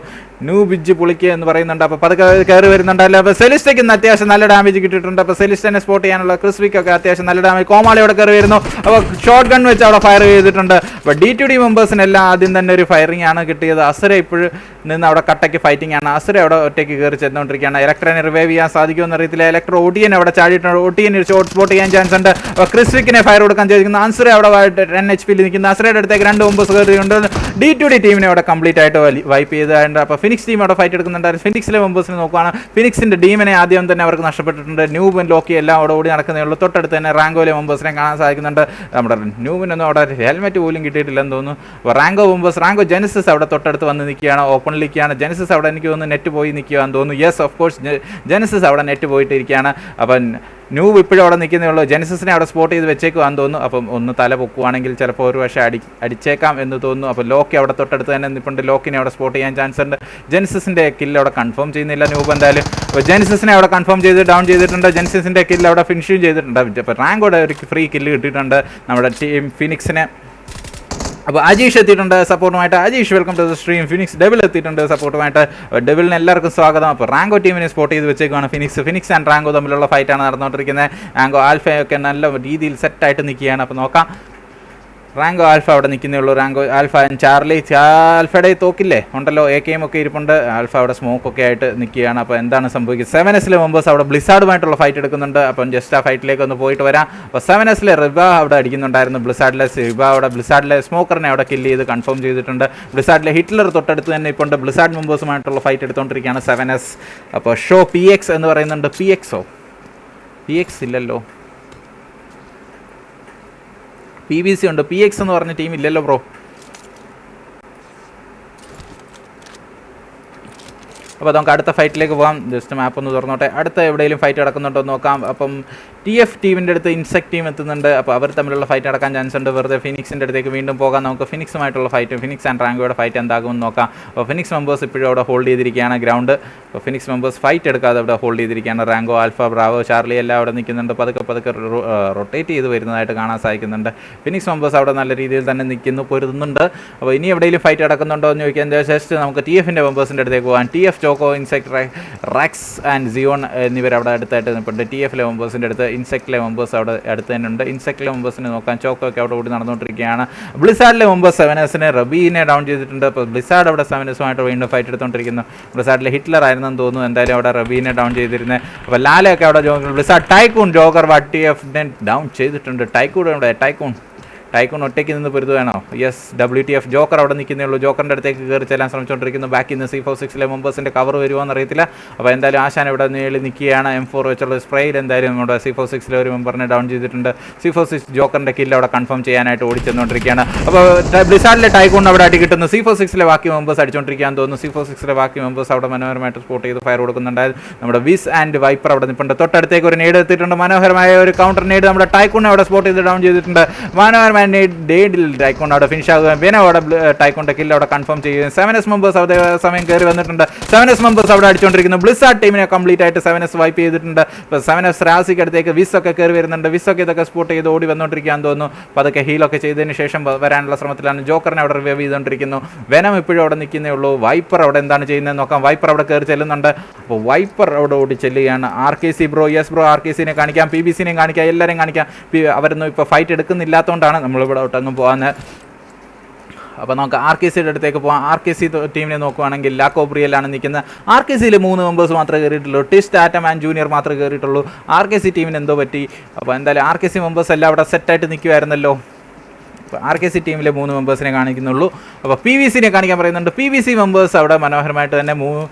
ന്യൂ ബിജ് പുളിക്ക് എന്ന് പറയുന്നുണ്ട്. അപ്പോൾ പതുക്കെ കയറി വരുന്നുണ്ടല്ലോ. അപ്പോൾ സെലിസ്റ്റയ്ക്ക് ഇന്ന് അത്യാവശ്യം നല്ല ഡാമേജ് കിട്ടിയിട്ടുണ്ട്. അപ്പോൾ സെലിസ്റ്റനെ സ്പോട്ട് ചെയ്യാനുള്ള ക്രിസ്വിക്കൊക്കെ അത്യാവശ്യം നല്ല ഡാമേജ്. കോമാളി അവിടെ കയറി വരുന്നു. അപ്പോൾ ഷോർട്ട് ഗൺ വെച്ച് അവിടെ ഫയർ ചെയ്തിട്ടുണ്ട്. അപ്പോൾ D2D മെമ്പേഴ്സിനെല്ലാം ആദ്യം തന്നെ ഒരു ഫയറിംഗ് ആണ് കിട്ടിയത്. അസുര ഇപ്പോഴും നിന്ന് അവിടെ കട്ടയ്ക്ക് ഫൈറ്റിംഗ് ആണ്. അസുര അവിടെ ഒറ്റയ്ക്ക് കയറി ചെന്നുകൊണ്ടിരിക്കുകയാണ്. ഇലക്ട്രനെ റിവൈവ് ചെയ്യാൻ സാധിക്കുമെന്ന് അറിയത്തില്ല. ഇലക്ട്ര OTN അവിടെ ചാടിയിട്ടുണ്ട്. OTN ഒരു ഷോർട്ട് സ്പോട്ട് ചെയ്യാൻ ചാൻസ് ഉണ്ട്. ക്രിസ്വിക്കിനെ ഫയർ കൊടുക്കാൻ ചോദിക്കുന്നു. അസുര അവിടെ 10 HP നിൽക്കുന്ന അസുരയുടെ അടുത്തേക്ക് 2 മെമ്പേഴ്സ് കയറിയുണ്ട്. D2D ടീമിനെ അവിടെ കംപ്ലീറ്റ് ആയിട്ട് വൈപ്പ് ചെയ്തിട്ടുണ്ട്. അപ്പോൾ ഫിനിക്സ് ടീം അവിടെ ഫൈറ്റ് എടുക്കുന്നുണ്ട്. ഫിനിക്സിലെ മെമ്പേഴ്സിനെ നോക്കുകയാണ്. ഫിനിക്സിൻ്റെ ടീമിനെ ആദ്യം തന്നെ അവർക്ക് നഷ്ടപ്പെട്ടിട്ടുണ്ട്. ന്യൂബൻ ലോക്കി എല്ലാം അവിടെ ഓടി നടക്കുന്നേ ഉള്ളൂ. തൊട്ടടുത്ത് തന്നെ റാങ്കോയിലെ മെമ്പേഴ്സിനെ കാണാൻ സാധിക്കുന്നുണ്ട്. നമ്മുടെ ന്യൂബിനൊന്നും അവിടെ ഹെൽമെറ്റ് പോലും കിട്ടിയിട്ടില്ലെന്ന് തോന്നുന്നു. അപ്പോൾ റാങ്കോ മെമ്പേഴ്സ് റാങ്കോ ജെനസിസ് അവിടെ തൊട്ടടുത്ത് വന്ന് നിൽക്കുകയാണ്. ഓപ്പണിൽ നിൽക്കുകയാണ്. ജെനസിസ് അവിടെ എനിക്ക് തോന്നുന്നു നെറ്റ് പോയി നിൽക്കുകയാണെന്ന് തോന്നുന്നു. യെസ് ഓഫ് കോഴ്സ് ജെനസിസ് അവിടെ നെറ്റ് പോയിട്ടിരിക്കുകയാണ്. അപ്പം ന്യൂബ് ഇപ്പോഴും അവിടെ നിൽക്കുന്നേ ഉള്ളൂ. ജെനസിസിനെ അവിടെ സ്പോട്ട് ചെയ്ത് വെച്ചേക്കുവാന്ന് തോന്നുന്നു. അപ്പം ഒന്ന് തല പൊക്കുവാണെങ്കിൽ ചിലപ്പോൾ ഒരു പക്ഷേ അടിച്ചേക്കാം എന്ന് തോന്നുന്നു. അപ്പോൾ ലോക്കി അവിടെ തൊട്ടടുത്ത് തന്നെ നിൽപ്പുണ്ട്. ലോക്കിനെ അവിടെ സ്പോട്ട് ചെയ്യാൻ ചാൻസ് ഉണ്ട്. ജെനസിസിൻ്റെ കില്ല് അവിടെ കൺഫേം ചെയ്യുന്നില്ല ന്യൂബ് എന്തായാലും. അപ്പോൾ ജെനസിസിനെ അവിടെ കൺഫേം ചെയ്ത് ഡൗൺ ചെയ്തിട്ടുണ്ട്. ജെനസിസിൻ്റെ കില്ല് അവിടെ ഫിനിഷും ചെയ്തിട്ടുണ്ട്. അപ്പോൾ റാങ്കോടെ ഒരു ഫ്രീ കില്ല് കിട്ടിയിട്ടുണ്ട് നമ്മുടെ ടീം ഫിനിക്സിനെ. അപ്പോൾ അജീഷ് എത്തിയിട്ടുണ്ട് സപ്പോർട്ടുമായിട്ട്. Ajeesh welcome to the stream. Phoenix Devil എത്തിയിട്ടുണ്ട് സപ്പോർട്ടുമായിട്ട്. ഡെവിലിന് എല്ലാവർക്കും സ്വാഗതം. അപ്പോൾ റാങ്കോ ടീമിനെ സ്പോട്ട് ചെയ്ത് വെച്ചേക്കാണ്. ഫിനിക്സ് ആൻഡ് റാങ്കോ തമ്മിലുള്ള ഫൈറ്റാണ് നടന്നുകൊണ്ടിരിക്കുന്നത്. റാങ്കോ ആൽഫയൊക്കെ നല്ല രീതിയിൽ സെറ്റായിട്ട് നിൽക്കുകയാണ്. അപ്പോൾ നോക്കാം. റാങ്കോ ആൽഫ അവിടെ നിൽക്കുന്നേ ഉള്ളൂ. റാങ്കോ ആൽഫ ആൻഡ് ആൽഫയുടെ തോക്കില്ലേ ഉണ്ടല്ലോ, AK ഒക്കെ ഇരിപ്പുണ്ട്. ആൽഫ അവിടെ സ്മോക്കൊക്കെ ആയിട്ട് നിൽക്കുകയാണ്. അപ്പോൾ എന്താണ് സംഭവിക്കുന്നത്? 7Sലെ മെമ്പേഴ്സ് അവിടെ ബ്ലിസാർഡുമായിട്ടുള്ള ഫൈറ്റ് എടുക്കുന്നുണ്ട്. അപ്പം ജസ്റ്റ് ആ ഫൈറ്റിലേക്ക് ഒന്ന് പോയിട്ട് വരാം. അപ്പോൾ 7Sലെ റിബ അവിടെ അടിക്കുന്നുണ്ടായിരുന്നു. ബ്ലിസാർഡിലെ സ്മോക്കറിനെ അവിടെ കില്ല് ചെയ്ത് കൺഫേം ചെയ്തിട്ടുണ്ട്. ബ്ലിസാർഡിലെ ഹിറ്റ്ലർ തൊട്ടടുത്ത് തന്നെ ഇപ്പോൾ ഉണ്ട്. ബ്ലിസാർഡ് മെമ്പേഴ്സുമായിട്ടുള്ള ഫൈറ്റ് എടുത്തുകൊണ്ടിരിക്കുകയാണ് 7S. അപ്പോൾ ഷോ PX എന്ന് പറയുന്നുണ്ട്. PX ഇല്ലല്ലോ, PBC ഉണ്ട്. PX എന്ന് പറഞ്ഞ ടീം ഇല്ലല്ലോ ബ്രോ. അപ്പോൾ നമുക്ക് അടുത്ത ഫൈറ്റിലേക്ക് പോകാം. ജസ്റ്റ് മാപ്പ് ഒന്ന് തുറന്നോട്ടെ. അടുത്ത എവിടെയെങ്കിലും ഫൈറ്റ് നടക്കുന്നുണ്ടോ എന്ന് നോക്കാം. അപ്പം TF ടീമിൻ്റെ അടുത്ത് ഇൻസെക്ട് ടീം എത്തുന്നുണ്ട്. അപ്പോൾ അവർ തമ്മിലുള്ള ഫൈറ്റ് നടക്കാൻ ചാൻസ് ഉണ്ട്. വെറുതെ ഫിനിക്സിൻ്റെ അടുത്തേക്ക് വീണ്ടും പോകാം. നമുക്ക് ഫിനിക്സുമായിട്ടുള്ള ഫൈറ്റ്, ഫിനിക്സ് ആൻഡ് റാങ്കോയുടെ ഫൈറ്റ് എന്താകുമെന്ന് നോക്കാം. അപ്പോൾ ഫിനിക്സ് മെമ്പേഴ്സ് ഇപ്പോഴും അവിടെ ഹോൾഡ് ചെയ്തിരിക്കുകയാണ് ഗ്രൗണ്ട്. അപ്പോൾ ഫിനിക്സ് മെമ്പേഴ്സ് ഫൈറ്റ് എടുക്കാതെ അവിടെ ഹോൾഡ് ചെയ്തിരിക്കുകയാണ്. റാങ്കോ, ആൽഫ, ബ്രാവോ, ചാർലി എല്ലാം അവിടെ നിൽക്കുന്നുണ്ട്. പതുക്കെ റൊട്ടേറ്റ് ചെയ്ത് വരുന്നതായിട്ട് കാണാൻ സാധിക്കുന്നുണ്ട്. ഫിനിക്സ് മെമ്പേഴ്സ് അവിടെ നല്ല രീതിയിൽ തന്നെ പൊരുതുന്നുണ്ട്. അപ്പോൾ ഇനി എവിടെയെങ്കിലും ഫൈറ്റ് നടക്കുന്നുണ്ടോ എന്ന് ചോദിക്കാൻ ജസ്റ്റ് നമുക്ക് TFൻ്റെ മെമ്പേഴ്സിൻ്റെ അടുത്തേക്ക് പോകാം. TF, Choco, Insect, Rex and Zion എന്നിവരവിടെ അടുത്തായിട്ട് നിൽപ്പുണ്ട്. TFലെ മെമ്പേഴ്സിൻ്റെ അടുത്ത്. ഇൻസെക്റ്റിലെ മെമ്പേഴ്സ് അവിടെ അടുത്ത് തന്നെ ഉണ്ട്. ഇൻസെക്റ്റിലെ മെമ്പേഴ്സിനെ നോക്കാം. ചോക്കോ ഒക്കെ അവിടെ കൂടി നടന്നുകൊണ്ടിരിക്കുകയാണ്. ബ്ലിസാർഡിലെ മെമ്പേഴ്സ് 7Sനെ റബീനെ ഡൗൺ ചെയ്തിട്ടുണ്ട്. അപ്പോൾ ബ്ലിസാർഡ് അവിടെ 7Suമായിട്ട് വീണ്ടും ഫൈറ്റ് എടുത്തുകൊണ്ടിരിക്കുന്നു. ബ്ലിസാർഡിലെ ഹിറ്റ്ലർ ആയിരുന്നെന്ന് തോന്നുന്നു. എന്തായാലും അവിടെ റബീനെ ഡൗൺ ചെയ്തിരുന്നത്. അപ്പോൾ ലാലയൊക്കെ അവിടെ ബ്ലിസാർഡ് ടൈക്കൂൺ ജോക്കർ TFനെ ഡൗൺ ചെയ്തിട്ടുണ്ട്. ടൈക്കൂൺ ഒറ്റയ്ക്ക് നിന്ന് പൊരുതുവാണോ? യെസ്, WTF ജോക്കർ അവിടെ നിൽക്കുന്നേ ഉള്ളൂ. ജോക്കറിൻ്റെ അടുത്തേക്ക് കയറി ചെല്ലാൻ ശ്രമിച്ചുകൊണ്ടിരിക്കുന്നു. ബാക്കിൽ നിന്ന് C46ലെ മെമ്പേഴ്സിൻ്റെ കവർ വരുമോ എന്നറിയത്തില്ല. അപ്പോൾ എന്തായാലും ആശാൻ ഇവിടെ നേളി നിൽക്കുകയാണ്. M4 വെച്ചുള്ള സ്പ്രേയിൽ എന്തായാലും നമ്മുടെ C46ലെ ഒരു മെമ്പറിനെ ഡൗൺ ചെയ്തിട്ടുണ്ട്. C46 ജോക്കറിൻ്റെ കില്ല് അവിടെ കൺഫേം ചെയ്യാനായിട്ട് ഓടിച്ചെന്നുകൊണ്ടിരിക്കുകയാണ്. അപ്പോൾ ബ്ലിസാർഡിലെ ടൈക്കൂൺ അവിടെ അടി കിട്ടുന്നു. C46ലെ ബാക്കി മെമ്പേഴ്സ് അടിച്ചുകൊണ്ടിരിക്കുകയെന്ന് തോന്നുന്നു. C46ലെ ബാക്കി മെമ്പേഴ്സ് അവിടെ മനോഹരമായിട്ട് സ്പോട്ട് ചെയ്ത് ഫയർ കൊടുക്കുന്നുണ്ടായിരുന്നു. നമ്മുടെ വിസ് ആൻഡ് വൈപ്പർ അവിടെ നിൽപ്പുണ്ട്. തൊട്ടടുത്തേക്ക് ഒരു നേട് എത്തിയിട്ടുണ്ട്. മനോഹരമായ ഒരു കൗണ്ടർ നേട് നമ്മുടെ ടൈക്കൂണിനെ അവിടെ സ്പോട്ട് ചെയ്ത് ഡൗൺ ചെയ്തിട്ടുണ്ട്. മനോഹരമായ ഡേഡിൽ ടൈക്കൂൺ അവിടെ ഫിനിഷ് ആകുകയും പിന്നെ അവിടെ ടൈക്കൂണിൻ്റെ കില്ല് അവിടെ കൺഫേം ചെയ്യുകയും 7S മെമ്പേഴ്സ് അവിടെ സമയം കയറി വന്നിട്ടുണ്ട്. 7S മെമ്പേഴ്സ് അവിടെ അടിച്ചുകൊണ്ടിരിക്കുന്നു. ബ്ലിസാർഡ് ടീമിനെ കംപ്ലീറ്റ് ആയിട്ട് 7S വൈപ്പ് ചെയ്തിട്ടുണ്ട്. ഇപ്പോൾ 7S റാസിക്ക് അടുത്തേക്ക് വിസൊക്കെ കയറി വരുന്നുണ്ട്. വിസൊക്കെ ഇതൊക്കെ സ്പോട്ട് ചെയ്ത് ഓടി വന്നുകൊണ്ടിരിക്കുകയെന്ന് തോന്നുന്നു. അപ്പോൾ അതൊക്കെ ഹീലൊക്കെ ചെയ്തതിന് ശേഷം വരാനുള്ള ശ്രമത്തിലാണ്. ജോക്കറിനെ അവിടെ റിവൈവ് ചെയ്തുകൊണ്ടിരിക്കുന്നു. വെനം ഇപ്പോഴും അവിടെ നിൽക്കുന്നേ ഉള്ളൂ. വൈപ്പർ അവിടെ എന്താണ് ചെയ്യുന്നത് നോക്കാം. വൈപ്പർ അവിടെ കയറി ചെല്ലുന്നുണ്ട്. അപ്പോൾ വൈപ്പർ അവിടെ ഓടി ചെല്ലുകയാണ്. RKC ബ്രോ, യെസ് ബ്രോ, RKCനെ കാണിക്കാം, PBCനെയും കാണിക്കാം, എല്ലാവരെയും കാണിക്കാം. അവരൊന്നും ഇപ്പോൾ ഫൈറ്റ് എടുക്കുന്നില്ലാത്തതുകൊണ്ടാണ് നമ്മളിവിടെ ഒട്ടങ്ങും പോകാൻ. അപ്പോൾ നമുക്ക് RKCയുടെ അടുത്തേക്ക് പോകാം. RKC ടീമിനെ നോക്കുകയാണെങ്കിൽ ലാക്കോബ്രിയലാണ് നിൽക്കുന്നത്. RKCയിൽ 3 മെമ്പേഴ്സ് മാത്രമേ കയറിയിട്ടുള്ളൂ. ടിസ്റ്റ്, ആറ്റം ആൻഡ് ജൂനിയർ മാത്രമേ കയറിയിട്ടുള്ളൂ. RKC ടീമിന് എന്തോ പറ്റി. അപ്പോൾ എന്തായാലും RKC മെമ്പേഴ്സ് എല്ലാം അവിടെ സെറ്റായിട്ട് നിൽക്കുമായിരുന്നല്ലോ. അപ്പോൾ RKC ടീമിലെ 3 മെമ്പേഴ്സിനെ കാണിക്കുന്നുള്ളൂ. അപ്പോൾ PVCനെ കാണിക്കാൻ പറയുന്നുണ്ട്. PVC മെമ്പേഴ്സ് അവിടെ മനോഹരമായിട്ട് തന്നെ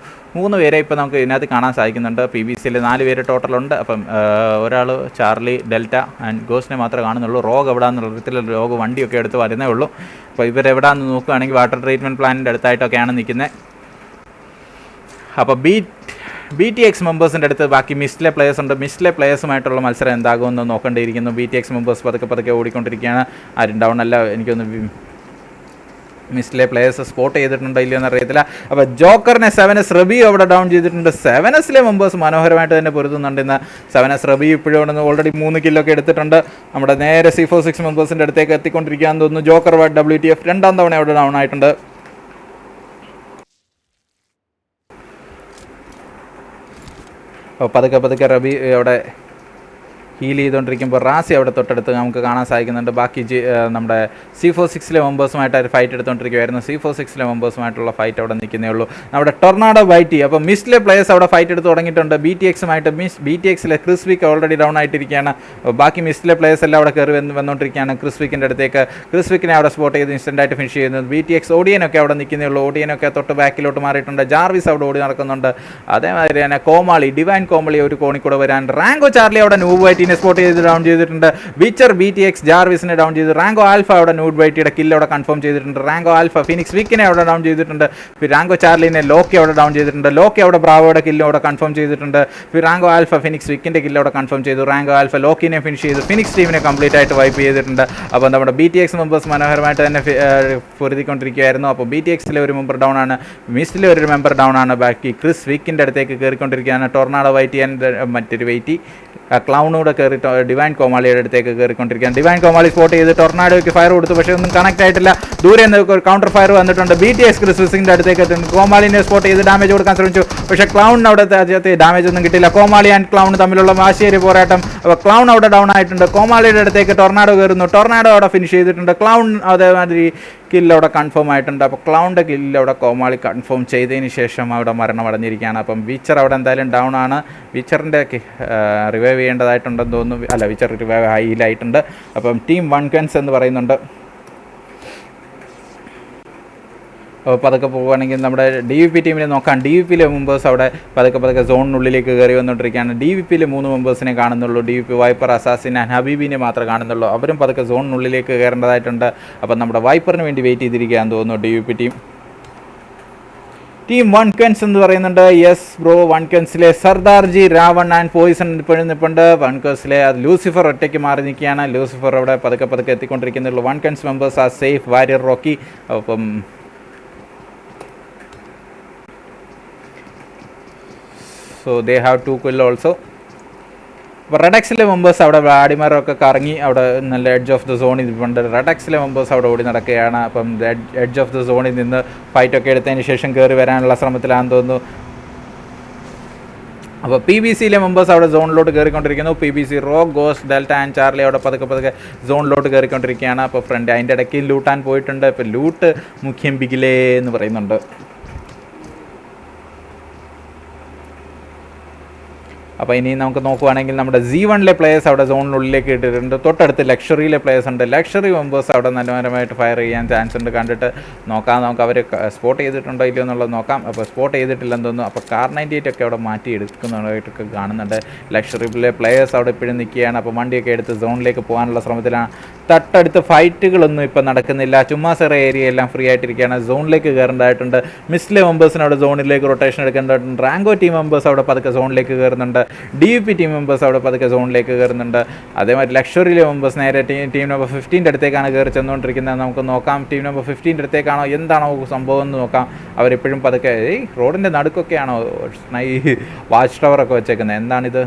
3 പേരെ ഇപ്പോൾ നമുക്ക് ഇതിനകത്ത് കാണാൻ സാധിക്കുന്നുണ്ട്. PVCയിൽ 4 പേര് ടോട്ടലുണ്ട്. അപ്പം ഒരാൾ ചാർലി, ഡെൽറ്റ ആൻഡ് ഗോസ്റ്റിനെ മാത്രമേ കാണുന്നുള്ളൂ. റോഗ് എവിടെയാണെന്നുള്ള വിധത്തിലുള്ള റോഗ് വണ്ടിയൊക്കെ എടുത്ത് വരുന്നേ ഉള്ളൂ. അപ്പോൾ ഇവരെവിടെയാണെന്ന് നോക്കുകയാണെങ്കിൽ വാട്ടർ ട്രീറ്റ്മെൻറ്റ് പ്ലാന്റിൻ്റെ അടുത്തായിട്ടൊക്കെയാണ് നിൽക്കുന്നത്. അപ്പോൾ BTX മെമ്പേഴ്സിൻ്റെ അടുത്ത് ബാക്കി മിസ്റ്റിലെ പ്ലേയേഴ്സ് ഉണ്ട്. മിസ്റ്റിലെ പ്ലേയേഴ്സുമായിട്ടുള്ള മത്സരം എന്താകുമെന്ന് നോക്കേണ്ടിയിരിക്കുന്നു. BTX മെമ്പേഴ്സ് പതുക്കെ ഓടിക്കൊണ്ടിരിക്കുകയാണ്. ആരും ഡൗൺ അല്ല, എനിക്കൊന്ന് മിസ്റ്റിലെ പ്ലേയേഴ്സ് സ്പോട്ട് ചെയ്തിട്ടുണ്ടോ ഇല്ലയോ എന്നറിയത്തില്ല. അപ്പോൾ ജോക്കറിനെ 7S റബി അവിടെ ഡൗൺ ചെയ്തിട്ടുണ്ട്. 7Sലെ മെമ്പേഴ്സ് മനോഹരമായിട്ട് തന്നെ പൊരുതുന്നുണ്ട്. ഇന്ന് 7S റബി ഇപ്പോഴും ഓൾറെഡി 3 കില്ലൊക്കെ എടുത്തിട്ടുണ്ട്. നമ്മുടെ നേരെ C46 മെമ്പേഴ്സിൻ്റെ അടുത്തേക്ക് എത്തിക്കൊണ്ടിരിക്കുകയെന്ന് തോന്നുന്നു. ജോക്കർ WTF 2ാം തവണ അവിടെ ഡൗൺ ആയിട്ടുണ്ട്. അപ്പോൾ പതുക്കെ റബി അവിടെ ഹീൽ ചെയ്തുകൊണ്ടിരിക്കുമ്പോൾ റാസി അവിടെ തൊട്ടടുത്ത് നമുക്ക് കാണാൻ സാധിക്കുന്നുണ്ട്. ബാക്കി നമ്മുടെ C46ലെ മെമ്പേഴ്സുമായിട്ട് ഒരു ഫൈറ്റ് എടുത്തുകൊണ്ടിരിക്കുകയായിരുന്നു. C46ലെ മെമ്പേഴ്സുമായിട്ടുള്ള ഫൈറ്റ് അവിടെ നിൽക്കുന്നേ ഉള്ളൂ. നമ്മുടെ ടൊർണാഡോ വൈറ്റി, അപ്പോൾ മിസ്റ്റിലെ പ്ലേയേഴ്സ് അവിടെ ഫൈറ്റ് എടുത്ത് തുടങ്ങിയിട്ടുണ്ട്. BTXുമായിട്ട് BTXിലെ ക്രിസ്വിക്ക് ഓൾറെഡി ഡൗൺ ആയിട്ടിരിക്കുകയാണ്. ബാക്കി മിസ്റ്റിലെ പ്ലേയേഴ്സ് എല്ലാം അവിടെ കയറി വന്നുകൊണ്ടിരിക്കുകയാണ്. ക്രിസ്വിക്കിൻ്റെ അടുത്തേക്ക് ക്രിസ്വിക്കിനെ അവിടെ സ്പോട്ട് ചെയ്ത് ഇൻസ്റ്റൻ്റായിട്ട് ഫിനിഷ് ചെയ്യുന്നത്. BTX ഓഡിയനൊക്കെ അവിടെ നിൽക്കുന്നേ ഉള്ളൂ. ഓഡിയനൊക്കെ തൊട്ട് ബാക്കിലോട്ട് മാറിയിട്ടുണ്ട്. ജാർവിസ് അവിടെ ഓടി നടക്കുന്നുണ്ട്. അതേമാതിരി തന്നെ കോമാളി, ഡിവൈൻ കോമാളി ഒരു കോണിക്കൂടെ വരാൻ. റാങ്കോ ചാർലി അവിടെ ന്യൂ വൈറ്റിനെ സ്പോട്ട് ചെയ്ത് ഡൗൺ ചെയ്തിട്ടുണ്ട്. വിച്ചർ BTX ജാർവിസിനെ ഡൗൺ ചെയ്തു. റാങ്കോ ആൽഫ അവിടെ ന്യൂഡ് വൈറ്റിയുടെ കില്ല് അവിടെ കൺഫേം ചെയ്തിട്ടുണ്ട്. റാങ്കോ ആൽഫ ഫിനിക്സ് വിക്കിനെ അവിടെ ഡൗൺ ചെയ്തിട്ടുണ്ട്. റാങ്കോ ചാർലിനെ ലോക്കി അവിടെ ഡൗൺ ചെയ്തിട്ടുണ്ട്. ലോക്കി അവിടെ ബ്രാവോയുടെ കില്ല് അവിടെ കൺഫേം ചെയ്തിട്ടുണ്ട്. റാങ്കോ ആൽഫ ഫിനിക്സ് വിക്കിൻ്റെ കില്ല് അവിടെ കൺഫേം ചെയ്തു. റാങ്കോ ആൽഫ ലോക്കിനെ ഫിനിഷ് ചെയ്തു. ഫിനിക്സ് ടീമിനെ കംപ്ലീറ്റ് ആയിട്ട് വൈപ്പ് ചെയ്തിട്ടുണ്ട്. അപ്പോൾ നമ്മുടെ BTX മെമ്പേഴ്സ് മനോഹരമായിട്ട് തന്നെ പൊരുതിക്കൊണ്ടിരിക്കുകയായിരുന്നു. അപ്പോൾ BTXിലെ ഒരു മെമ്പർ ഡൗൺ ആണ്. മിസ്റ്റിലെ ഒരു മെമ്പർ ഡൗൺ ആണ്. ബാക്കി ക്രിസ് വിക്കിൻ്റെ അടുത്തേക്ക് കയറിക്കൊണ്ടിരിക്കുകയാണ്. ടൊർണാഡോ വൈറ്റി ആൻഡ് മറ്റൊരു വൈറ്റി ക്ലൗണൂടെ കയറി ഡിവൈൻ കോമാളിയുടെ അടുത്തേക്ക് കയറിക്കൊണ്ടിരിക്കുകയാണ്. ഡിവൈൻ കോമാളി സ്പോട്ട് ചെയ്ത് ടൊർണാഡോയ്ക്ക് ഫയർ കൊടുത്തു, പക്ഷേ ഒന്നും കണക്ട് ആയിട്ടില്ല. ദൂരെ നിന്ന് ഒരു കൗണ്ടർ ഫയർ വന്നിട്ടുണ്ട്. BTS ക്രിസ്മസിൻ്റെ അടുത്തേക്ക് എത്തുന്നു. കോമാളിനെ സ്പോട്ട് ചെയ്ത് ഡാമേജ് കൊടുക്കാൻ ശ്രമിച്ചു, പക്ഷേ ക്ലൗണിന് അവിടെ ഡാമേജ് ഒന്നും കിട്ടില്ല. കോമാളി ആൻഡ് ക്ലൗൺ തമ്മിലുള്ള വാശിയേറിയ പോരാട്ടം. അപ്പോൾ ക്ലൗൺ അവിടെ ഡൗൺ ആയിട്ടുണ്ട്. കോമാളിയുടെ അടുത്തേക്ക് ടൊർണാഡോ കയറുന്നു. ടൊർണാഡോ അവിടെ ഫിനിഷ് ചെയ്തിട്ടുണ്ട്. ക്ലൗൺ അതേമാതിരി കില്ല് അവിടെ കൺഫേം ആയിട്ടുണ്ട്. അപ്പോൾ ക്ലൗണിൻ്റെ കില്ല് അവിടെ കോമാളി കൺഫേം ചെയ്തതിന് ശേഷം അവിടെ മരണമടഞ്ഞിരിക്കുകയാണ്. അപ്പം വിച്ചർ അവിടെ എന്തായാലും ഡൗൺ ആണ്. വിച്ചറിൻ്റെ റിവൈവ് ചെയ്യേണ്ടതായിട്ടുണ്ടെന്ന് തോന്നുന്നു. അല്ല, വിച്ചർ റിവൈവ് ഹൈയിലായിട്ടുണ്ട്. അപ്പം ടീം 1 Guns എന്ന് പറയുന്നുണ്ട്. അപ്പോൾ പതുക്കെ പോവുകയാണെങ്കിൽ നമ്മുടെ DVP ടീമിനെ നോക്കാം. DVPയിലെ മെമ്പേഴ്സ് അവിടെ പതുക്കെ സോണിനുള്ളിലേക്ക് കയറി വന്നുകൊണ്ടിരിക്കുകയാണ്. DVPയിൽ 3 മെമ്പേഴ്സിനെ കാണുന്നുള്ളൂ. DVP വൈപ്പർ, അസാസിൻ ആൻഡ് ഹബീബിനെ മാത്രമേ കാണുന്നുള്ളൂ. അവരും പതുക്കെ സോണിനുള്ളിലേക്ക് കയറേണ്ടതായിട്ടുണ്ട്. അപ്പം നമ്മുടെ വൈപ്പറിന് വേണ്ടി വെയിറ്റ് ചെയ്തിരിക്കുകയാണെന്ന് തോന്നുന്നു DVP ടീം. ടീം 1 Guns എന്ന് പറയുന്നുണ്ട്. യെസ് ബ്രോ, 1 Gunsലെ സർദാർജി, രാവൺ ആൻഡ് പോയിസൺ ഇപ്പോഴും നിൽപ്പുണ്ട്. 1 Gunsലെ അത് ലൂസിഫർ ഒറ്റയ്ക്ക് മാറി നിൽക്കുകയാണ്. ലൂസിഫർ അവിടെ പതുക്കെ എത്തിക്കൊണ്ടിരിക്കുന്നുള്ളൂ. 1 Guns മെമ്പേഴ്സ് ആ സേഫ്, വാരിയർ, റോക്കി. അപ്പം so they have 2 kill also. അപ്പോൾ റെഡക്സിലെ മെമ്പേഴ്സ് അവിടെ ആടിമാരൊക്കെ കറങ്ങി അവിടെ നല്ല എഡ്ജ് ഓഫ് ദ സോണിൽ ഇരിപ്പുണ്ട്. റെഡക്സിലെ മെമ്പേഴ്സ് അവിടെ ഓടി നടക്കുകയാണ്. അപ്പം എഡ്ജ് ഓഫ് ദ സോണിൽ നിന്ന് ഫൈറ്റൊക്കെ എടുത്തതിന് ശേഷം കയറി വരാനുള്ള ശ്രമത്തിലാണെന്ന് തോന്നുന്നു. അപ്പോൾ PBCയിലെ മെമ്പേഴ്സ് അവിടെ സോണിലോട്ട് കയറിക്കൊണ്ടിരിക്കുന്നു. PBC, rock, ghost, delta and Charlie അവിടെ പതുക്കെ സോണിലോട്ട് കയറിക്കൊണ്ടിരിക്കുകയാണ്. അപ്പോൾ ഫ്രണ്ട് അതിൻ്റെ ഇടയ്ക്ക് ലൂട്ടാൻ പോയിട്ടുണ്ട്. ഇപ്പോൾ ലൂട്ട് മുഖ്യം ബിഗിലേ എന്ന് പറയുന്നുണ്ട്. അപ്പോൾ ഇനി നമുക്ക് നോക്കുവാണെങ്കിൽ നമ്മുടെ Z1ലെ പ്ലേയേഴ്സ് അവിടെ സോണിനുള്ളിലേക്ക് ഇട്ടിട്ടുണ്ട്. തൊട്ടടുത്ത് ലക്ഷറിയിലെ പ്ലേയേഴ്സ് ഉണ്ട്. ലക്ഷറി മെമ്പേഴ്സ് അവിടെ നല്ലവരമായിട്ട് ഫയർ ചെയ്യാൻ ചാൻസ് ഉണ്ട്. കണ്ടിട്ട് നോക്കാം അവർ സ്പോട്ട് ചെയ്തിട്ടുണ്ടോ ഇല്ലയോ എന്നുള്ളത് നോക്കാം. അപ്പോൾ സ്പോട്ട് ചെയ്തിട്ടില്ലെന്ന് തോന്നുന്നു. അപ്പോൾ കാർ 98 ഒക്കെ അവിടെ മാറ്റി എടുക്കുന്നതായിട്ടൊക്കെ കാണുന്നുണ്ട്. ലക്ഷറിയിലെ പ്ലേയേഴ്സ് അവിടെ ഇപ്പോഴും നിൽക്കുകയാണ്. അപ്പോൾ വണ്ടിയൊക്കെ എടുത്ത് സോണിലേക്ക് പോകാനുള്ള ശ്രമത്തിലാണ്. തൊട്ടടുത്ത് ഫൈറ്റുകളൊന്നും ഇപ്പോൾ നടക്കുന്നില്ല. ചുമ്മാ ചെറിയ ഏരിയ എല്ലാം ഫ്രീ ആയിട്ടിരിക്കുകയാണ്. സോണിലേക്ക് കയറേണ്ടതായിട്ടുണ്ട്. മിസ്ലെ മെമ്പേഴ്സിന് അവിടെ സോണിലേക്ക് റൊട്ടേഷൻ എടുക്കേണ്ടതായിട്ടുണ്ട്. റാങ്കോ ടീം മെമ്പേഴ്സ് അവിടെ പതുക്കെ സോണിലേക്ക് കയറുന്നുണ്ട്. DVP ടീം മെമ്പേഴ്സ് അവിടെ പതുക്കെ സോണിലേക്ക് കയറുന്നുണ്ട്. അതേമാതിരി ലക്ഷറിയിലെ മെമ്പേഴ്സ് നേരെ ടീം നമ്പർ 15 അടുത്തേക്കാണ് കയറി ചെന്നുകൊണ്ടിരിക്കുന്നത്. നമുക്ക് നോക്കാം ടീം നമ്പർ 15 അടുത്തേക്കാണോ എന്താണോ സംഭവം എന്ന് നോക്കാം. അവരെപ്പോഴും പതുക്കെ റോഡിൻ്റെ നടുക്കൊക്കെയാണോ വാച്ച് ടവറൊക്കെ വെച്ചേക്കുന്നത്, എന്താണിത്?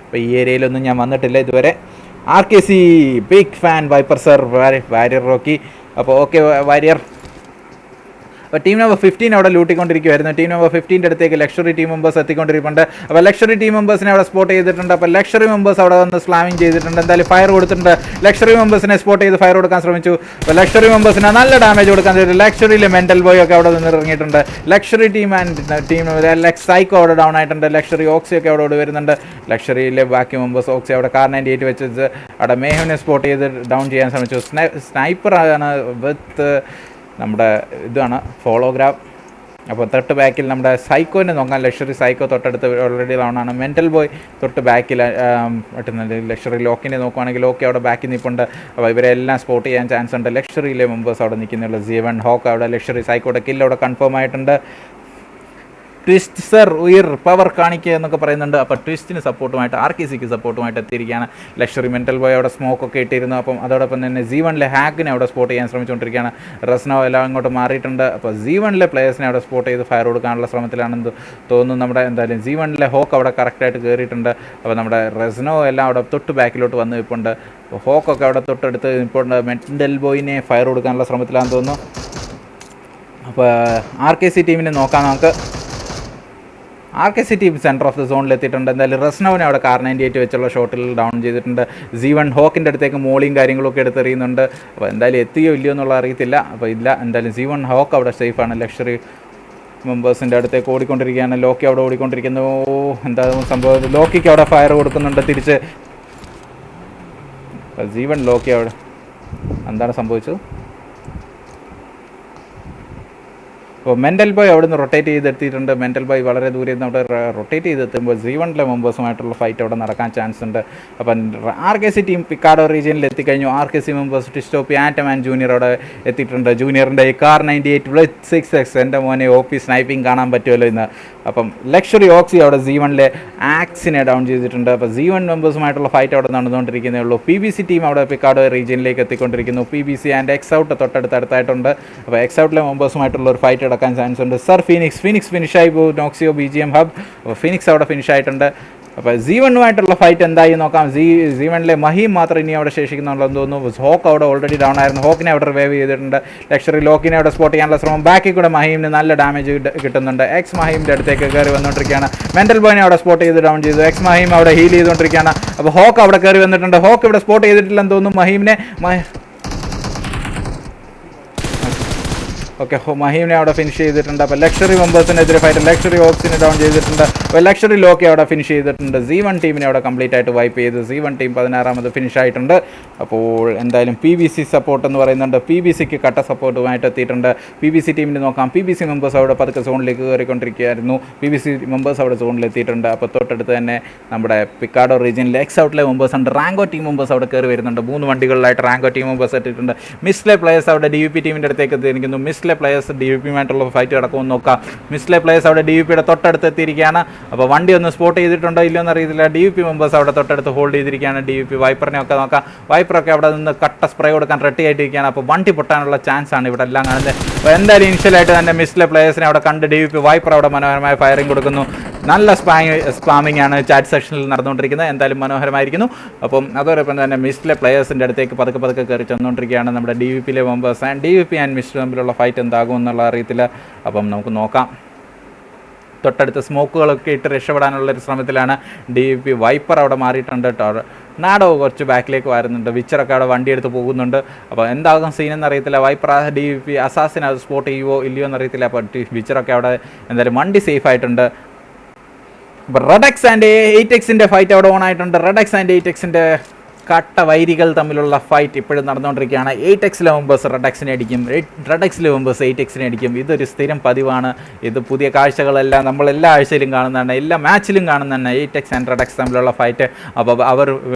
അപ്പോൾ ഈ ഏരിയയിലൊന്നും ഞാൻ വന്നിട്ടില്ല ഇതുവരെ. RKC big fan, viper sir, warrior, Rocky. അപ്പോൾ ഓക്കെ വാരിയർ. അപ്പോൾ ടീം നമ്പർ 15 അവിടെ ലൂട്ടിക്കൊണ്ടിരിക്കുമായിരുന്നു. ടീം നമ്പർ 15 അടുത്തേക്ക് ലക്ഷറി ടീം മെമ്പേഴ്സ് എത്തിക്കൊണ്ടിരിക്കുന്നുണ്ട്. അപ്പോൾ ലക്ഷറി ടീം മെമ്പേഴ്സിനെ അവിടെ സ്പോട്ട് ചെയ്തിട്ടുണ്ട്. അപ്പോൾ ലക്ഷറി മെമ്പേഴ്സ് അവിടെ വന്ന് സ്ലാമിങ് ചെയ്തിട്ടുണ്ട്. എന്തായാലും ഫയർ കൊടുത്തിട്ടുണ്ട്. ലക്ഷറി മെമ്പേഴ്സിനെ സ്പോട്ട് ചെയ്ത് ഫയർ കൊടുക്കാൻ ശ്രമിച്ചു. അപ്പോൾ ലക്ഷറി മെമ്പേഴ്സിന് നല്ല ഡാമേജ് കൊടുക്കാൻ ചെയ്തു. ലക്ഷറിയിലെ മെൻ്റൽ ബോയ് ഒക്കെ അവിടെ നിന്ന് ഇറങ്ങിയിട്ടുണ്ട്. Luxury team and team psycho അവിടെ ഡൗൺ ആയിട്ടുണ്ട്. ലക്ഷറി ഓക്സി ഒക്കെ അവിടെ വരുന്നുണ്ട്. ലക്ഷറിയിലെ ബാക്കി മെമ്പേഴ്സ് ഓക്സി അവിടെ കാർ 98 വെച്ച് അവിടെ മേഹുവിനെ സ്പോട്ട് ചെയ്ത് ഡൗൺ ചെയ്യാൻ ശ്രമിച്ചു. സ്നൈപ്പറാണ് വിത്ത് നമ്മുടെ ഇതാണ് ഫോളോഗ്രാഫ്. അപ്പോൾ തൊട്ട് ബാക്കിൽ നമ്മുടെ സൈക്കോനെ നോക്കാം. ലക്ഷറി സൈക്കോ തൊട്ടടുത്ത് ഓൾറെഡി ഡൗണാണ്. മെൻ്റൽ ബോയ് തൊട്ട് ബാക്കിൽ പറ്റുന്നുണ്ട്. ലക്ഷറി ലോക്കിനെ നോക്കുവാണെങ്കിൽ ലോക്കി അവിടെ ബാക്കിൽ നിൽപ്പുണ്ട്. അപ്പോൾ ഇവരെല്ലാം സ്പോട്ട് ചെയ്യാൻ ചാൻസ് ഉണ്ട്. ലക്ഷറിയിലെ മെമ്പേഴ്സ് അവിടെ നിൽക്കുന്നുള്ള Z1 ഹോക്ക് അവിടെ ലക്ഷറി സൈക്കോയുടെ കില്ല് അവിടെ കൺഫേം ആയിട്ടുണ്ട്. ട്വിസ്റ്റ് സർ ഉയർ പവർ കാണിക്കുക എന്നൊക്കെ പറയുന്നുണ്ട്. അപ്പോൾ ട്വിസ്റ്റിന് സപ്പോർട്ടുമായിട്ട് RKCക്ക് സപ്പോർട്ടുമായിട്ട് എത്തിയിരിക്കുകയാണ്. ലക്ഷറി മെൻ്റൽ ബോയ് അവിടെ സ്മോക്കൊക്കെ ഇട്ടിരുന്നു. അപ്പം അതോടൊപ്പം തന്നെ Z1ലെ ഹാക്കിനെ അവിടെ സ്പോട്ട് ചെയ്യാൻ ശ്രമിച്ചുകൊണ്ടിരിക്കുകയാണ്. റസ്നോ എല്ലാം അങ്ങോട്ട് മാറിയിട്ടുണ്ട്. അപ്പോൾ Z1ലെ പ്ലേയേഴ്സിനെ അവിടെ സ്പോട്ട് ചെയ്ത് ഫയർ കൊടുക്കാനുള്ള ശ്രമത്തിലാണെന്ന് തോന്നുന്നു. നമ്മുടെ എന്തായാലും Z1ലെ ഹോക്ക് അവിടെ കറക്റ്റായിട്ട് കയറിയിട്ടുണ്ട്. അപ്പോൾ നമ്മുടെ റസ്നോ എല്ലാം അവിടെ തൊട്ട് ബാക്കിലോട്ട് വന്ന് നിൽപ്പുണ്ട്. ഹോക്കൊക്കെ അവിടെ തൊട്ടടുത്ത് നിൽപ്പുണ്ട്. മെൻ്റൽ ബോയിനെ ഫയർ കൊടുക്കാനുള്ള ശ്രമത്തിലാണെന്ന് തോന്നുന്നു. അപ്പോൾ RKC ടീമിനെ നോക്കാം നമുക്ക്. RKC team centre of the സോണിൽ എത്തിയിട്ടുണ്ട്. എന്തായാലും റസ്നോവിനെ അവിടെ കാർ 98 വെച്ചുള്ള ഷോട്ടിൽ ഡൗൺ ചെയ്തിട്ടുണ്ട്. Z1 ഹോക്കിൻ്റെ അടുത്തേക്ക് മോളിയും കാര്യങ്ങളൊക്കെ എടുത്തെറിയുന്നുണ്ട്. അപ്പോൾ എന്തായാലും എത്തിയോ ഇല്ലയോ എന്നുള്ള അറിയത്തില്ല. അപ്പോൾ ഇല്ല, എന്തായാലും Z1 ഹോക്ക് അവിടെ സേഫാണ്. ലക്ഷറി മെമ്പേഴ്സിൻ്റെ അടുത്തേക്ക് ഓടിക്കൊണ്ടിരിക്കുകയാണ്. ലോക്കി അവിടെ ഓടിക്കൊണ്ടിരിക്കുന്നു. എന്താ സംഭവം? ലോക്കിക്ക് അവിടെ ഫയർ കൊടുക്കുന്നുണ്ട് തിരിച്ച്. Z1 ലോക്കി അവിടെ എന്താണ് സംഭവിച്ചത്? അപ്പോൾ മെൻ്റൽ ബോയ് അവിടെ നിന്ന് റൊട്ടേറ്റ് ചെയ്തെത്തിയിട്ടുണ്ട്. മെൻ്റൽ ബോയ് വളരെ ദൂരെ നിന്ന് അവിടെ റൊട്ടേറ്റ് ചെയ്തെത്തുമ്പോൾ Z1ലെ മെമ്പേഴ്സുമായിട്ടുള്ള ഫൈറ്റ് അവിടെ നടക്കാൻ ചാൻസ് ഉണ്ട്. അപ്പം RKC ടീം പിക്കാഡോ റീജിയനിൽ എത്തിക്കഴിഞ്ഞു. RKC മെമ്പേഴ്സ് ടിസ്റ്റോപ്പി, ആറ്റം ആൻഡ് ജൂനിയർ അവിടെ എത്തിയിട്ടുണ്ട്. ജൂനിയറിൻ്റെ ഈ കാർ 98 6x എൻ്റെ മോനെ OP സ്നൈപ്പിംഗ് കാണാൻ പറ്റുമല്ലോ ഇന്ന്. അപ്പം ലക്ഷറി ഓക്സി അവിടെ Z1ലെ ആക്സിനെ ഡൗൺ ചെയ്തിട്ടുണ്ട്. അപ്പോൾ Z1 മെമ്പേഴ്സുമായിട്ടുള്ള ഫൈറ്റ് അവിടെ നടന്നുകൊണ്ടിരിക്കുന്നേ ഉള്ളൂ. PBC ടീം അവിടെ പിക്കാഡോ റീജിയനിലേക്ക് എത്തിക്കൊണ്ടിരിക്കുന്നു. PBC and എക്സൗട്ട് തൊട്ടടുത്തായിട്ടുണ്ട്. അപ്പോൾ എക്സൗട്ടിലെ മെമ്പേഴ്സുമായിട്ടുള്ള ഒരു ഫൈറ്റ് നടക്കാൻ ചാൻസ് ഉണ്ട്. സർ ഫീനിക്സ് ഫിനിഷായി പോകും. നോക്സിയോ BGM ഹബ്. അപ്പോൾ ഫിനിക്സ് അവിടെ ഫിനിഷ് ആയിട്ടുണ്ട്. അപ്പോൾ Z1-ഉമായിട്ടുള്ള ഫൈറ്റ് എന്തായി നോക്കാം. Z1-ലെ മഹീം മാത്രം ഇനി അവിടെ ശേഷിക്കുന്നുണ്ടെന്ന് തോന്നുന്നു. ഹോക്ക് അവിടെ ഓൾറെഡി ഡൗൺ ആയിരുന്നു. ഹോക്കിനെ അവിടെ റിവൈവ് ചെയ്തിട്ടുണ്ട്. ലക്ഷറി ലോക്കിനെ അവിടെ സ്പോട്ട് ചെയ്യാനുള്ള ശ്രമം. ബാക്കിൽ കൂടെ മഹീമിന് നല്ല ഡാമേജ് കിട്ടുന്നുണ്ട്. എക്സ് മഹീമിൻ്റെ അടുത്തേക്ക് കയറി വന്നുകൊണ്ടിരിക്കുകയാണ്. മെൻ്റൽ ബോയിനെ അവിടെ സ്പോട്ട് ചെയ്ത് ഡൗൺ ചെയ്തു. എക്സ് മഹീം അവിടെ ഹീൽ ചെയ്തുകൊണ്ടിരിക്കുകയാണ്. അപ്പോൾ ഹോക്ക് അവിടെ കയറി വന്നിട്ടുണ്ട്. ഹോക്ക് ഇവിടെ സ്പോട്ട് ചെയ്തിട്ടില്ലെന്ന് തോന്നുന്നു മഹീമിനെ. ഓക്കെ, മഹീമിനെ അവിടെ ഫിനിഷ് ചെയ്തിട്ടുണ്ട്. അപ്പോൾ ലക്ഷറി മെമ്പേഴ്സിനെതിരെ ഫൈറ്റ്. ലക്ഷറി ഓക്സിനെ ഡൗൺ ചെയ്തിട്ടുണ്ട്. അപ്പോൾ ലക്ഷറി ലോക്കി അവിടെ ഫിനിഷ് ചെയ്തിട്ടുണ്ട്. Z1 ടീമിനെ അവിടെ കംപ്ലീറ്റ് ആയിട്ട് വൈപ്പ് ചെയ്ത് Z1 ടീം 16ാമത് ഫിനിഷ് ആയിട്ടുണ്ട്. അപ്പോൾ എന്തായാലും PBC സപ്പോർട്ട് എന്ന് പറയുന്നുണ്ട്. PBCക്ക് കട്ട സപ്പോർട്ടുമായിട്ട് എത്തിയിട്ടുണ്ട്. PBC ടീമിന് നോക്കാം. PBC മെമ്പേഴ്സ് അവിടെ പതുക്കെ സോണിലേക്ക് കയറിക്കൊണ്ടിരിക്കുകയായിരുന്നു. PBC മെമ്പേഴ്സ് അവിടെ സോണിലെത്തിയിട്ടുണ്ട്. അപ്പോൾ തൊട്ടടുത്ത് തന്നെ നമ്മുടെ പിക്കാഡോ റീജിയനിലെ എക്സ് ഔട്ടിലെ മെമ്പേഴ്സ് ഉണ്ട്. റാങ്കോ ടീം മെമ്പേഴ്സ് അവിടെ കയറി വരുന്നുണ്ട്. 3 വണ്ടികളിലായിട്ട് റാങ്കോ ടീം മെമ്പേഴ്സ് എത്തിയിട്ടുണ്ട്. മിസ്ലെ പ്ലേയേഴ്സ് അവിടെ DVP ടീമിൻ്റെ അടുത്തേക്ക് എത്തിയിരിക്കുന്നു. മിസ്ലെ പ്ലേയേഴ്സ് DVP-യുമായിട്ടുള്ള ഫൈറ്റ് കിടക്കുമെന്ന് നോക്കാം. മിസ്ലെ പ്ലേയേഴ്സ് അവിടെ DVP-യുടെ തൊട്ടടുത്ത് എത്തിയിരിക്കുകയാണ്. അപ്പോൾ വണ്ടി ഒന്ന് സ്പോട്ട് ചെയ്തിട്ടുണ്ടോ ഇല്ലയോ എന്നറിയത്തില്ല. DVP മെമ്പേഴ്സ് അവിടെ തൊട്ടടുത്ത് ഹോൾഡ് ചെയ്തിരിക്കുകയാണ്. DVP വൈപ്പറിനെ ഒക്കെ നോക്കാം. വൈപ്പറൊക്കെ അവിടെ നിന്ന് കട്ട സ്പ്രേ കൊടുക്കാൻ റെഡി ആയിട്ടിരിക്കുകയാണ്. അപ്പോൾ വണ്ടി പൊട്ടാനുള്ള ചാൻസ് ആണ് ഇവിടെ എല്ലാം കാണുന്നത്. അപ്പോൾ എന്തായാലും ഇനിഷ്യലായിട്ട് തന്നെ മിസ്ലെ പ്ലേയേഴ്സിനെ അവിടെ കണ്ട് DVP വൈപ്പർ അവിടെ മനോഹരമായ ഫയറിംഗ് കൊടുക്കുന്നു. നല്ല സ്പാമിംഗ് ആണ് ചാറ്റ് സെക്ഷനിൽ നടന്നുകൊണ്ടിരിക്കുന്നത്. എന്തായാലും മനോഹരമായിരിക്കുന്നു. അപ്പം അതോടൊപ്പം തന്നെ മിസ്ലെ പ്ലേയേഴ്സിൻ്റെ അടുത്തേക്ക് പതുക്കെ കയറി ചെന്നുകൊണ്ടിരിക്കുകയാണ് നമ്മുടെ DVP-യിലെ members. And DVP and Miss തമ്മിലുള്ള ഫൈറ്റ് എന്താകും എന്നുള്ള അറിയത്തില്ല. അപ്പം നമുക്ക് നോക്കാം. തൊട്ടടുത്ത് സ്മോക്കുകളൊക്കെ ഇട്ട് രക്ഷപ്പെടാനുള്ളൊരു ശ്രമത്തിലാണ് DVP. വൈപ്പർ അവിടെ മാറിയിട്ടുണ്ട്. നാടോ കുറച്ച് ബാക്കിലേക്ക് വരുന്നുണ്ട്. വിച്ചറൊക്കെ അവിടെ വണ്ടി എടുത്ത് പോകുന്നുണ്ട്. അപ്പോൾ എന്താകും സീനെന്ന് അറിയത്തില്ല. വൈപ്പർ DVP അസാസിനെ അത് സ്പോട്ട് ചെയ്യുമോ ഇല്ലയോ എന്നറിയത്തില്ല. അപ്പോൾ വിച്ചറൊക്കെ അവിടെ എന്തായാലും വണ്ടി സേഫ് ആയിട്ടുണ്ട്. അപ്പോൾ റെഡക്സ് ആൻഡ് 8Xൻ്റെ ഫൈറ്റ് അവിടെ ഓൺ ആയിട്ടുണ്ട്. റെഡക്സ് ആൻഡ് 8Xൻ്റെ കട്ട വൈരികൾ തമ്മിലുള്ള ഫൈറ്റ് ഇപ്പോഴും നടന്നുകൊണ്ടിരിക്കുകയാണ്. 8Xലെ മെമ്പേഴ്സ് റെഡക്സിനെ അടിക്കും. റെഡക്സിലെ മെമ്പേഴ്സ് 8Xനെ അടിക്കും. ഇതൊരു സ്ഥിരം പതിവാണ്. ഇത് പുതിയ കാഴ്ചകളെല്ലാം നമ്മൾ എല്ലാ ആഴ്ചയിലും കാണുന്നതാണ്, എല്ലാ മാച്ചിലും കാണുന്നതാണ് 8X ആൻഡ് റെഡക്സ് തമ്മിലുള്ള ഫൈറ്റ്. അപ്പോൾ അവർ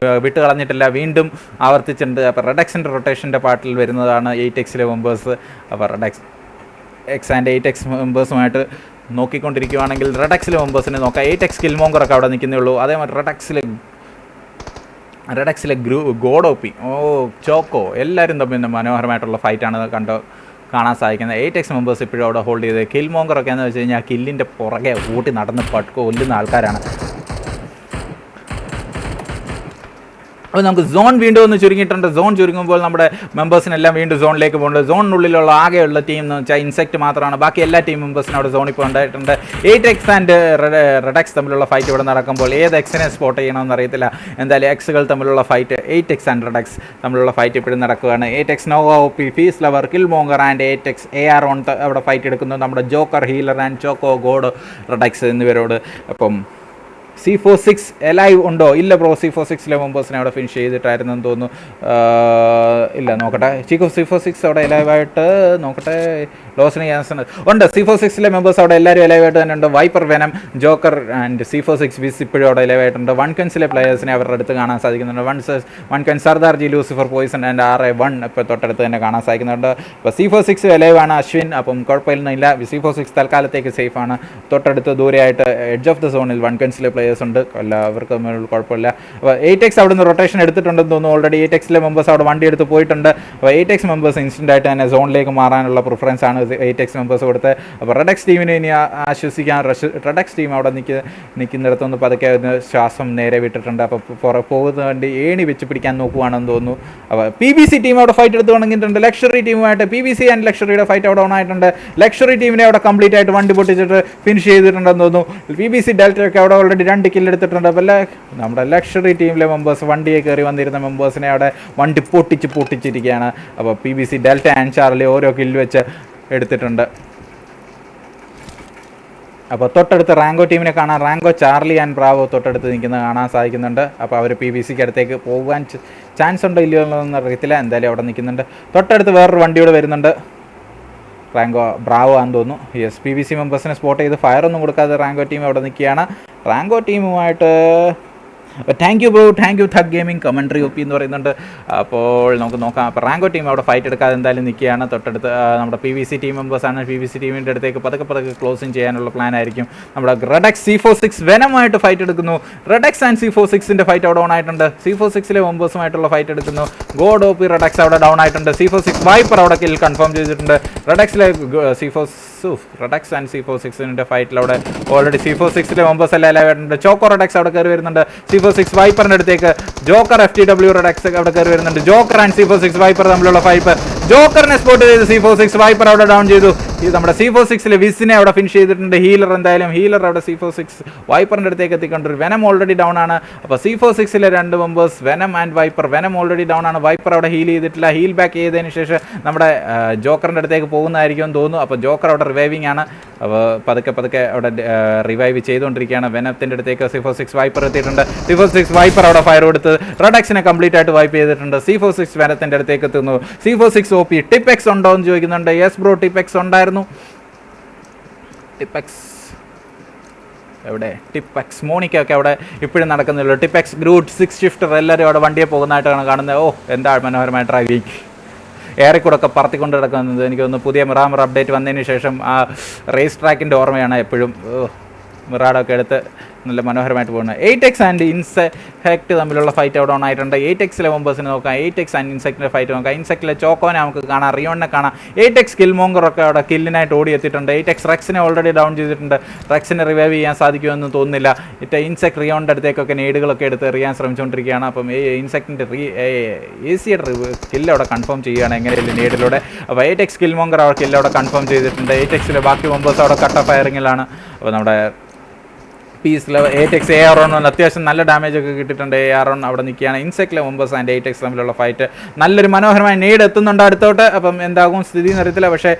വിട്ടുകളഞ്ഞിട്ടില്ല, വീണ്ടും ആവർത്തിച്ചിട്ടുണ്ട്. അപ്പോൾ റെഡക്സിൻ്റെ റൊട്ടേഷൻ്റെ പാർട്ടിൽ വരുന്നതാണ് 8Xലെ മെമ്പേഴ്സ്. അപ്പോൾ റെഡക്സ് എക്സ് ആൻഡ് 8X മെമ്പേഴ്സുമായിട്ട് നോക്കിക്കൊണ്ടിരിക്കുകയാണെങ്കിൽ റെഡക്സിലെ മെമ്പേഴ്സിനെ നോക്കാം. 8X കിൽമോങ്കറൊക്കെ അവിടെ നിൽക്കുന്നേ ഉള്ളൂ. അതേമാതിരി റെഡക്സിലെ ഗോഡോപ്പി, ചോക്കോ എല്ലാവരും തമ്മിൽ മനോഹരമായിട്ടുള്ള ഫൈറ്റാണ് കാണാൻ സാധിക്കുന്നത്. 8X മെമ്പേഴ്സ് ഇപ്പോഴും അവിടെ ഹോൾഡ് ചെയ്ത്. കിൽമോങ്കറൊക്കെ എന്ന് വെച്ച് കഴിഞ്ഞാൽ കില്ലിൻ്റെ പുറകെ ഊട്ടി നടന്ന് കൊല്ലുന്ന ആൾക്കാരാണ്. അപ്പോൾ നമുക്ക് സോൺ വീണ്ടും ഒന്ന് ചുരുങ്ങിയിട്ടുണ്ട്. സോൺ ചുരുങ്ങുമ്പോൾ നമ്മുടെ മെമ്പേഴ്സിനെല്ലാം വീണ്ടും സോണിലേക്ക് പോകുന്നുണ്ട്. സോണിനുള്ളിലുള്ള ആകെയുള്ള ടീം എന്ന് വെച്ചാൽ ഇൻസെക്റ്റ് മാത്രമാണ്. ബാക്കി എല്ലാ ടീം മെമ്പേഴ്സിനും അവിടെ സോണിൽ ഇപ്പോൾ ഉണ്ടായിട്ടുണ്ട്. 8X ആൻഡ് റെഡക്സ് തമ്മിലുള്ള ഫൈറ്റ് ഇവിടെ നടക്കുമ്പോൾ ഏത് എക്സിനെ സ്പോട്ട് ചെയ്യണമെന്ന് അറിയത്തില്ല. എന്തായാലും എക്സുകൾ തമ്മിലുള്ള ഫൈറ്റ് 8X ആൻഡ് റെഡക്സ് തമ്മിലുള്ള ഫൈറ്റ് ഇപ്പോഴും നടക്കുകയാണ്. 8X Nova OP, peace lover, Killmonger and 8X AR on അവിടെ ഫൈറ്റ് എടുക്കുന്നു. നമ്മുടെ Joker, healer and Choco, God, Redax എന്നിവരോട്. അപ്പം C46 എലൈവ് ഉണ്ടോ? ഇല്ല ബ്രോ, C46ലെ മെമ്പേഴ്സിനെ അവിടെ ഫിനിഷ് ചെയ്തിട്ടായിരുന്നെന്ന് തോന്നുന്നു. ഇല്ല, നോക്കട്ടെ. C46 അവിടെ എലൈവായിട്ട് നോക്കട്ടെ. ലോസിന് ചാൻസ് ഉണ്ട്. C46ലെ മെമ്പേഴ്സ് അവിടെ എല്ലാവരും എലൈവായിട്ട് തന്നെ ഉണ്ട്. Wiper, venom, Joker and C46 വിസ് ഇപ്പോഴും അവിടെ എലൈവായിട്ടുണ്ട്. 1Quenസിലെ പ്ലേയേഴ്സിനെ അവരുടെ അടുത്ത് കാണാൻ സാധിക്കുന്നുണ്ട്. 1Quen, Sardar ji, Lucifer, poison and RA1 ഇപ്പോൾ തൊട്ടടുത്ത് തന്നെ കാണാൻ സാധിക്കുന്നുണ്ട്. അപ്പോൾ C46 എലൈവാണ്. അശ്വിൻ, അപ്പം കുഴപ്പമൊന്നുമില്ല. C46 തൽക്കാലത്തേക്ക് സേഫാണ്. തൊട്ടടുത്ത് ദൂരെയായിട്ട് എഡ്ജ് ഓഫ് ദ സോണിൽ 1Quenസിലെ പ്ലേയേഴ്സ് ഉണ്ട്. അവർക്ക് തമ്മിലുള്ള കുഴപ്പമില്ല. അപ്പോൾ 8X അവിടെ നിന്ന് റൊട്ടേഷൻ എടുത്തിട്ടുണ്ടെന്ന് തോന്നുന്നു. ഓൾറെഡി 8Xലെ മെമ്പേഴ്സ് അവിടെ വണ്ടി എടുത്ത് പോയിട്ടുണ്ട്. അപ്പോൾ 8X മെമ്പേഴ്സ് ഇൻസ്റ്റൻ്റ് ആയിട്ട് തന്നെ സോണിലേക്ക് മാറാനുള്ള പ്രിഫറൻസ് ആണ് 8X മെമ്പേഴ്സ് കൊടുത്ത്. അപ്പോൾ റെഡക്സ് ടീമിനെ ഇനി ആശ്വസിക്കാൻ റെഡക്സ് ടീം അവിടെ നിൽക്കുന്നിടത്തൊന്ന് പതുക്കെ ശ്വാസം നേരെ വിട്ടിട്ടുണ്ട്. അപ്പോൾ പോകുന്ന വണ്ടി ഏണി വെച്ച് പിടിക്കാൻ നോക്കുവാണെന്ന് തോന്നുന്നു. അപ്പോൾ PBC ടീം അവിടെ ഫൈറ്റ് എടുത്ത് തുടങ്ങിയിട്ടുണ്ട്. ലക്ഷറി ടീമുമായിട്ട് PBC ആൻഡ് ലക്ഷറിയുടെ ഫൈറ്റ് അവിടെ ഓൺ ആയിട്ടുണ്ട്. ലക്ഷറി ടീമിനെ അവിടെ കംപ്ലീറ്റ് ആയിട്ട് വണ്ടി പൊട്ടിച്ചിട്ട് ഫിനിഷ് ചെയ്തിട്ടുണ്ടെന്ന് തോന്നുന്നു. PBC ഡെൽറ്റയൊക്കെ അവിടെ ഓൾറെഡി 2 കില്ലെടുത്തിട്ടുണ്ട്. അപ്പോൾ നമ്മുടെ ലക്ഷറി ടീമിലെ മെമ്പേഴ്സ് വണ്ടിയെ കയറി വന്നിരുന്ന മെമ്പേഴ്സിനെ അവിടെ വണ്ടി പൊട്ടിച്ചിരിക്കുകയാണ്. അപ്പോൾ PBC ഡെൽറ്റ ആൻഡ് ചാർലി ഓരോ കില്ല് വെച്ച് എടുത്തിട്ടുണ്ട്. അപ്പോൾ തൊട്ടടുത്ത് റാങ്കോ ടീമിനെ കാണാൻ റാങ്കോ, ചാർലി ആൻഡ് ബ്രാവോ തൊട്ടടുത്ത് നിൽക്കുന്നത് കാണാൻ സാധിക്കുന്നുണ്ട്. അപ്പോൾ അവർ PBCക്ക് അടുത്തേക്ക് പോകാൻ ചാൻസ് ഉണ്ടോ ഇല്ലയോ എന്നൊന്നും അറിയത്തില്ല. എന്തായാലും അവിടെ നിൽക്കുന്നുണ്ട്. തൊട്ടടുത്ത് വേറൊരു വണ്ടിയോടെ വരുന്നുണ്ട്. റാങ്കോ, ബ്രാവോ ആണെന്ന് തോന്നുന്നു. യെസ്, PBC മെമ്പേഴ്സിനെ സ്പോട്ട് ചെയ്ത് ഫയറൊന്നും കൊടുക്കാതെ റാങ്കോ ടീം അവിടെ നിൽക്കുകയാണ്. റാങ്കോ ടീമുമായിട്ട് thank you bro, thank you Thug Gaming commentary OP എന്ന് പറയുന്നുണ്ട്. അപ്പോൾ നമുക്ക് നോക്കാം. അപ്പോൾ റാങ്കോ ടീം അവിടെ ഫൈറ്റ് എടുക്കാതെ എന്തായാലും നിൽക്കുകയാണ്. തൊട്ടടുത്ത് നമ്മുടെ PBC ടീം മെമ്പേഴ്സാണ്. PBC ടീമിൻ്റെ അടുത്തേക്ക് പതുക്കെ ക്ലോസിങ് ചെയ്യാനുള്ള പ്ലാൻ ആയിരിക്കും. നമ്മുടെ റെഡക്സ് C46 വെനമായിട്ട് ഫൈറ്റ് എടുക്കുന്നു. റെഡക്സ് ആൻഡ് C46ൻ്റെ ഫൈറ്റ് അവിടെ ഓൺ ആയിട്ടുണ്ട്. C46ലെ മെമ്പേഴ്സുമായിട്ടുള്ള ഫൈറ്റ് എടുക്കുന്നു. ഗോഡ് OP റെഡക്സ് അവിടെ ഡൗൺ ആയിട്ടുണ്ട്. C46 വൈപ്പർ അവിടെ കിൽ കൺഫേം ചെയ്തിട്ടുണ്ട്. റെഡക്സിലെ C46 റെഡക്സ് ആൻഡ് C46 ഫൈറ്റിൽ അവിടെ ഓൾറെഡി C46 മെമ്പേഴ്സ് എല്ലാം വരുന്നുണ്ട്. ചോക്കോ റെഡക്സ് അവിടെ കയറി വരുന്നുണ്ട്. C46 വൈപ്പറിന്റെ അടുത്തേക്ക് ജോക്കർ FTW റെഡക്സ് അവിടെ കയറി വരുന്നുണ്ട്. ജോക്കർ ആൻഡ് C46 വൈപ്പർ തമ്മിലുള്ള ഫൈറ്റ്. ജോക്കറിനെ സ്പോട്ട് ചെയ്ത് C46 വൈപ്പർ അവിടെ ഡൗൺ ചെയ്തു. ഇത് നമ്മുടെ C46 വിസിനെ അവിടെ ഫിനിഷ് ചെയ്തിട്ടുണ്ട്. ഹീലർ എന്തായാലും ഹീലർ അവിടെ C46 വൈപ്പറിന്റെ അടുത്തേക്ക് എത്തിക്കൊണ്ടിരിക്കും. വെനം ഓൾറെഡി ഡൗൺ ആണ്. അപ്പോൾ C46 2 members venom and wiper. Venom already down ആണ്. വൈപ്പർ അവിടെ ഹീൽ ചെയ്തിട്ടില്ല. ഹീൽ ബാക്ക് ചെയ്തതിന് ശേഷം നമ്മുടെ ജോക്കറിന്റെ അടുത്തേക്ക് പോകുന്നതായിരിക്കും തോന്നുന്നു. അപ്പോൾ ജോക്കർ അവിടെ റിവൈവിംഗ് ആണ്. അപ്പോൾ പതുക്കെ അവിടെ റിവൈവ് ചെയ്തുകൊണ്ടിരിക്കുകയാണ്. വെനത്തിൻ്റെ അടുത്തേക്ക് C46 വൈപ്പർ എത്തിയിട്ടുണ്ട്. C46 വൈപ്പർ അവിടെ ഫയർ കൊടുത്ത് റെഡക്സിനെ കംപ്ലീറ്റ് ആയിട്ട് വൈപ്പ് ചെയ്തിട്ടുണ്ട്. C46 വെനത്തിൻ്റെ അടുത്തേക്ക് എത്തുന്നു. C46 OP ടിപ്പെക്സ് ഉണ്ടോ എന്ന് ചോദിക്കുന്നുണ്ട്. യെസ് ബ്രോ, ടിപ്പെക്സ് ഉണ്ടായിരുന്നു. ടിപ്പെക്സ് എവിടെ? ടിപ്പെക്സ് മോണിക്കൊക്കെ അവിടെ ഇപ്പോഴും നടക്കുന്നുള്ളൂ. ടിപ്പെക്സ് ഗ്രൂട്ട് 6 ഷിഫ്റ്റർ എല്ലാവരും അവിടെ വണ്ടിയെ പോകുന്നതായിട്ടാണ് കാണുന്നത്. ഓ, എന്താ മനോഹരമായ ഡ്രൈവിംഗ്. ഏറെക്കൂടൊക്കെ പറത്തിക്കൊണ്ട് കിടക്കുന്നത് എനിക്ക് തോന്നുന്നു പുതിയ മിറാമർ അപ്ഡേറ്റ് വന്നതിന് ശേഷം ആ റേസ് ട്രാക്കിൻ്റെ ഓർമ്മയാണ് എപ്പോഴും. മിറാഡൊക്കെ എടുത്ത് നല്ല മനോഹരമായിട്ട് പോകുന്നത്. 8X ആൻഡ് ഇൻസെക്ട് തമ്മിലുള്ള ഫൈറ്റ് അവിടെ ഓണായിട്ടുണ്ട്. 8Xലെ മെമ്പേഴ്സിനെ നോക്കാം. 8X ആൻഡ് ഇൻസെക്റ്റിൻ്റെ ഫൈറ്റ് നോക്കാം. ഇൻസെക്റ്റിലെ ചോക്കോനെ നമുക്ക് കാണാം, റിയോണിനെ കാണാം. 8X കിൽമോങ്കറൊക്കെ അവിടെ കില്ലിനായിട്ട് ഓടി എത്തിയിട്ടുണ്ട്. 8X റെക്സിനെ ഓൾറെഡി ഡൗൺ ചെയ്തിട്ടുണ്ട്. റെക്സിനെ റിവൈവ് ചെയ്യാൻ സാധിക്കുമെന്ന് തോന്നുന്നില്ല. ഇൻസെക്ട് റിയോണിൻ്റെ അടുത്തേക്കൊക്കെ നേടുകളൊക്കെ എടുത്ത് എറിയാൻ ശ്രമിച്ചുകൊണ്ടിരിക്കുകയാണ്. അപ്പം ഇൻസെക്റ്റിൻ്റെ ACയുടെ കില്ല് അവിടെ കൺഫേം ചെയ്യുകയാണ് എങ്ങനെയല്ലേ നേടിലൂടെ. അപ്പോൾ 8X കിൽമോങ്കർ അവിടെ കില്ല് അവിടെ കൺഫേം ചെയ്തിട്ടുണ്ട്. 8Xലെ ബാക്കി മെമ്പേഴ്സ് അവിടെ കട്ട ഫയറിങ്ങിലാണ്. അപ്പോൾ നമ്മുടെ പീസിൽ 8X AR1 അത്യാവശ്യം നല്ല ഡാമേജ് ഒക്കെ കിട്ടിയിട്ടുണ്ട്. AR1 അവിടെ നിൽക്കുകയാണ്. ഇൻസെക്റ്റിലെ മെമ്പേഴ്സ് ആൻഡ് 8X തമ്മിലുള്ള ഫൈറ്റ് നല്ലൊരു മനോഹരമായ നീഡ് എത്തുന്നുണ്ട് അടുത്തോട്ട്. അപ്പം എന്താകും സ്ഥിതി എന്നറിയത്തില്ല. പക്ഷേ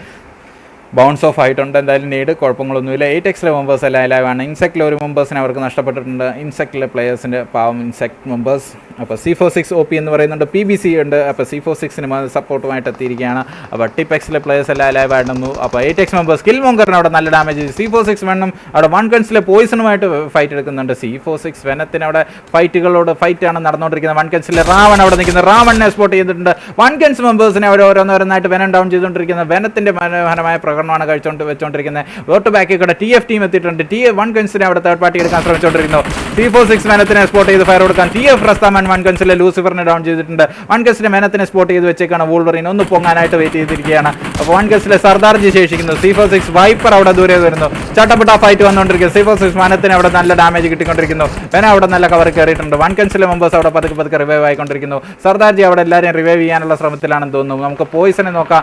ബൗൺസ് ഓഫ് ആയിട്ടുണ്ട്. എന്തായാലും നീഡ് കുഴപ്പങ്ങളൊന്നുമില്ല. 8Xലെ മെമ്പേഴ്സ് എല്ലാം ലൈവാണ്. ഇൻസെക്റ്റിലെ ഒരു മെമ്പേഴ്സിനെ അവർക്ക് നഷ്ടപ്പെട്ടിട്ടുണ്ട്. ഇൻസെക്റ്റിലെ പ്ലേയേഴ്സിൻ്റെ പാവം ഇൻസെക്ട് മെമ്പേഴ്സ്. അപ്പോൾ C46 OP എന്ന് പറയുന്നുണ്ട്. PBC ഉണ്ട്. അപ്പോൾ C46ന് സപ്പോർട്ടുമായിട്ട് എത്തിയിരിക്കുകയാണ്. അപ്പോൾ ടിപ്പെക്സിലെ പ്ലേയേഴ്സ് എല്ലാം ലൈവായിരുന്നു. അപ്പോൾ 8X മെമ്പേഴ്സ് കിൽമോങ്കറിന് അവിടെ നല്ല ഡാമേജ്. C46 വെണ്ണം അവിടെ 1 ഗൺസിലെ പോയിസണുമായിട്ട് ഫൈറ്റ് എടുക്കുന്നുണ്ട്. C46 വെനത്തിന് അവിടെ ഫൈറ്റാണ് നടന്നുകൊണ്ടിരിക്കുന്നത്. 1 ഗൺസിലെ റാവൺ അവിടെ നിൽക്കുന്നത്. റാവണിനെ സ്പോട്ട് ചെയ്തിട്ടുണ്ട്. 1 ഗൺസ് മെമ്പേഴ്സിനെ അവർ ഓരോന്നോരോന്നായിട്ട് വെനം ഡൗൺ ചെയ്തുകൊണ്ടിരിക്കുന്നത്. വെനത്തിൻ്റെ മനോഹരമായ പ്രകടനമാണ് വെച്ചുകൊണ്ടിരിക്കുന്നത്. വോട്ട് ബാക്കിൽ കൂടെ TF ടീം എത്തിയിട്ടുണ്ട്. 1 ഗൺസിനെ അവിടെ തേർഡ് പാർട്ടി എടുക്കാൻ ശ്രമിച്ചുകൊണ്ടിരിക്കുന്നു. C46 വെനത്തിനെ സ്പോട്ട് ചെയ്ത് ഫയർ കൊടുക്കാൻ TF റസ്താമൻ 1 ഗൺസിലെ ലൂസിഫറിനെ ഡൗൺ ചെയ്തിട്ടുണ്ട്. 1 ഗൺസിലെ വെനത്തിനെ സ്പോട്ട് ചെയ്ത് വെച്ചേക്കാണ്. വൂൾവറിൻ ഒന്ന് പൊങ്ങാനായിട്ട് വെയിറ്റ് ചെയ്തിരിക്കുകയാണ്. അപ്പോൾ 1 ഗൺസിലെ സർദാർജി ശേഷിക്കുന്നു. C46 വൈപ്പർ അവിടെ ദൂരെ വരുന്നു. ചട്ടപ്പെട്ട ഫൈറ്റ് വന്നുകൊണ്ടിരിക്കുന്നു. C46 വെനത്തിന് അവിടെ നല്ല ഡാമേജ് കിട്ടിക്കൊണ്ടിരിക്കുന്നു. വെന അവിടെ നല്ല കവർ കയറിയിട്ടുണ്ട്. 1 ഗൺസിലെ മെമ്പേഴ്സ് അവിടെ പതുക്കെ റിവൈവ് ആയിക്കൊണ്ടിരിക്കുന്നു. സർദാർജി അവിടെ എല്ലാവരെയും റിവൈവ് ചെയ്യാനുള്ള ശ്രമത്തിലാണെന്ന് തോന്നുന്നു. നമുക്ക് പോയിസനെ നോക്കാം.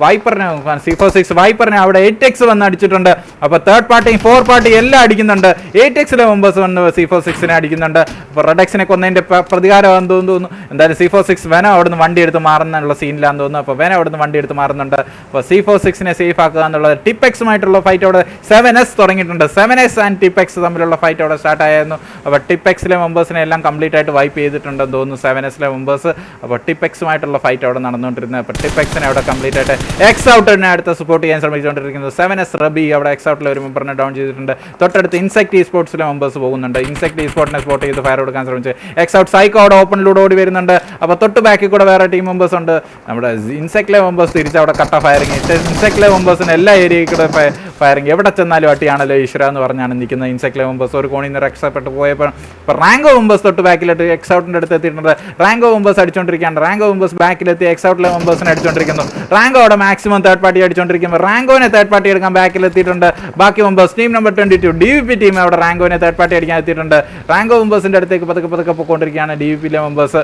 വൈപ്പറിനെ നോക്കാം. C46 വൈപ്പറിനെ അവിടെ 8X വന്ന് അടിച്ചിട്ടുണ്ട്. അപ്പോൾ തേർഡ് പാർട്ടി 4 പാർട്ടി എല്ലാം അടിക്കുന്നുണ്ട്. 8Xലെ മെമ്പേഴ്സ് വന്ന് C46നെ അടിക്കുന്നുണ്ട്. അപ്പോൾ റെഡക്സിനെ കൊന്നതിൻ്റെ പ്രതികാരമാണെന്ന് തോന്നുന്നു. എന്തായാലും C46 വെന അവിടുന്ന് വണ്ടി എടുത്ത് മാറുന്നുള്ള സീനിലാണെന്ന് തോന്നുന്നു. അപ്പോൾ വെന അവിടുന്ന് വണ്ടി എടുത്ത് മാറുന്നുണ്ട്. അപ്പോൾ C46നെ സേഫ് ആക്കുക എന്നുള്ളത്. ടിപ്പെക്സുമായിട്ടുള്ള ഫൈറ്റ് അവിടെ 7S തുടങ്ങിയിട്ടുണ്ട്. 7S ആൻഡ് ടിപ്പെക്സ് തമ്മിലുള്ള ഫൈറ്റ് അവിടെ സ്റ്റാർട്ട് ആയിരുന്നു. അപ്പോൾ ടിപ്പെക്സിലെ മെമ്പേഴ്സിനെ എല്ലാം കംപ്ലീറ്റ് ആയിട്ട് വൈപ്പ് ചെയ്തിട്ടുണ്ടെന്ന് തോന്നുന്നു 7Sലെ മെമ്പേഴ്സ്. അപ്പോൾ ടിപ്പെക്സുമായിട്ടുള്ള ഫൈറ്റ് അവിടെ നടന്നുകൊണ്ടിരുന്നത്. അപ്പോൾ ടിപ്പെക്സിനെ അവിടെ കംപ്ലീറ്റ് ആയിട്ട് എക്സ് ഔട്ടിനെ അടുത്ത് സപ്പോർട്ട് ചെയ്യാൻ ശ്രമിച്ചുകൊണ്ടിരിക്കുന്നത്. 7S റബി അവിടെ എക്സ് ഔട്ടിലെ ഒരു മെമ്പറിനെ ഡൗൺ ചെയ്തിട്ടുണ്ട്. തൊട്ടടുത്ത് ഇൻസെക്ട് സ്പോർട്സിലെ മെമ്പേഴ്സ് പോകുന്നുണ്ട്. ഇൻസെക്ട് സ്പോർട്ടിനെ സ്പോട്ട് ചെയ്ത് ഫയർ കൊടുക്കാൻ ശ്രമിച്ചു. എക്സ് ഔട്ട് സൈക്കോ അവിടെ ഓപ്പണിലൂടെ ഓടി വരുന്നുണ്ട്. അപ്പോൾ തൊട്ട് ബാക്കിൽ കൂടെ വേറെ ടീം മെമ്പേഴ്സ് ഉണ്ട്. നമ്മുടെ ഇൻസെക്റ്റിലെ മെമ്പേഴ്സ് തിരിച്ച് അവിടെ കട്ട ഫയറിങ്. ഇൻസെക്റ്റിലെ മെമ്പേഴ്സിന് എല്ലാ ഏരിയയിൽ കൂടെ ഫയറിങ്. എവിടെ ചെന്നാലും അട്ടിയാണല്ലോ ഈശ്വര എന്ന് പറഞ്ഞാണ് നിൽക്കുന്നത്. ഇൻസെക്റ്റിലെ മെമ്പേഴ്സ് ഒരു കോണിൽ നിന്ന് രക്ഷപ്പെട്ട് പോയപ്പോൾ ഇപ്പോൾ റാങ്കോ മെമ്പേഴ്സ് തൊട്ട് ബാക്കിലെത്തി എക്സ് ഔട്ടിൻ്റെ അടുത്ത് എത്തിയിട്ടുണ്ട്. റാങ്കോ മെമ്പേഴ്സ് അടിച്ചുകൊണ്ടിരിക്കുകയാണ്. റാങ്കോ മെമ്പേഴ്സ് ബാക്കിലെത്തി എക്സ് ഔട്ടിലെ മെമ്പേഴ്സിനെ അടിച്ചുകൊണ്ടിരിക്കുന്നു. റാങ്കോ അവിടെ മാക്സിമം തേർഡ് പാർട്ടി അടിച്ചുകൊണ്ടിരിക്കുമ്പോൾ റാങ്കോനെ തേർഡ് പാർട്ടി എടുക്കാൻ ബാക്കിലെത്തിയിട്ടുണ്ട്. ബാക്കി members team number 22 DVP team അവിടെ റാങ്കോനെ തേർഡ് പാർട്ടി അടിക്കാൻ എത്തിയിട്ടുണ്ട്. റാങ്കോ മെമ്പേഴ്സിൻ്റെ അടുത്തേക്ക് പതുക്കെ പോയിക്കൊണ്ടിരിക്കുകയാണ് DVPയിലെ മെമ്പേഴ്സ്.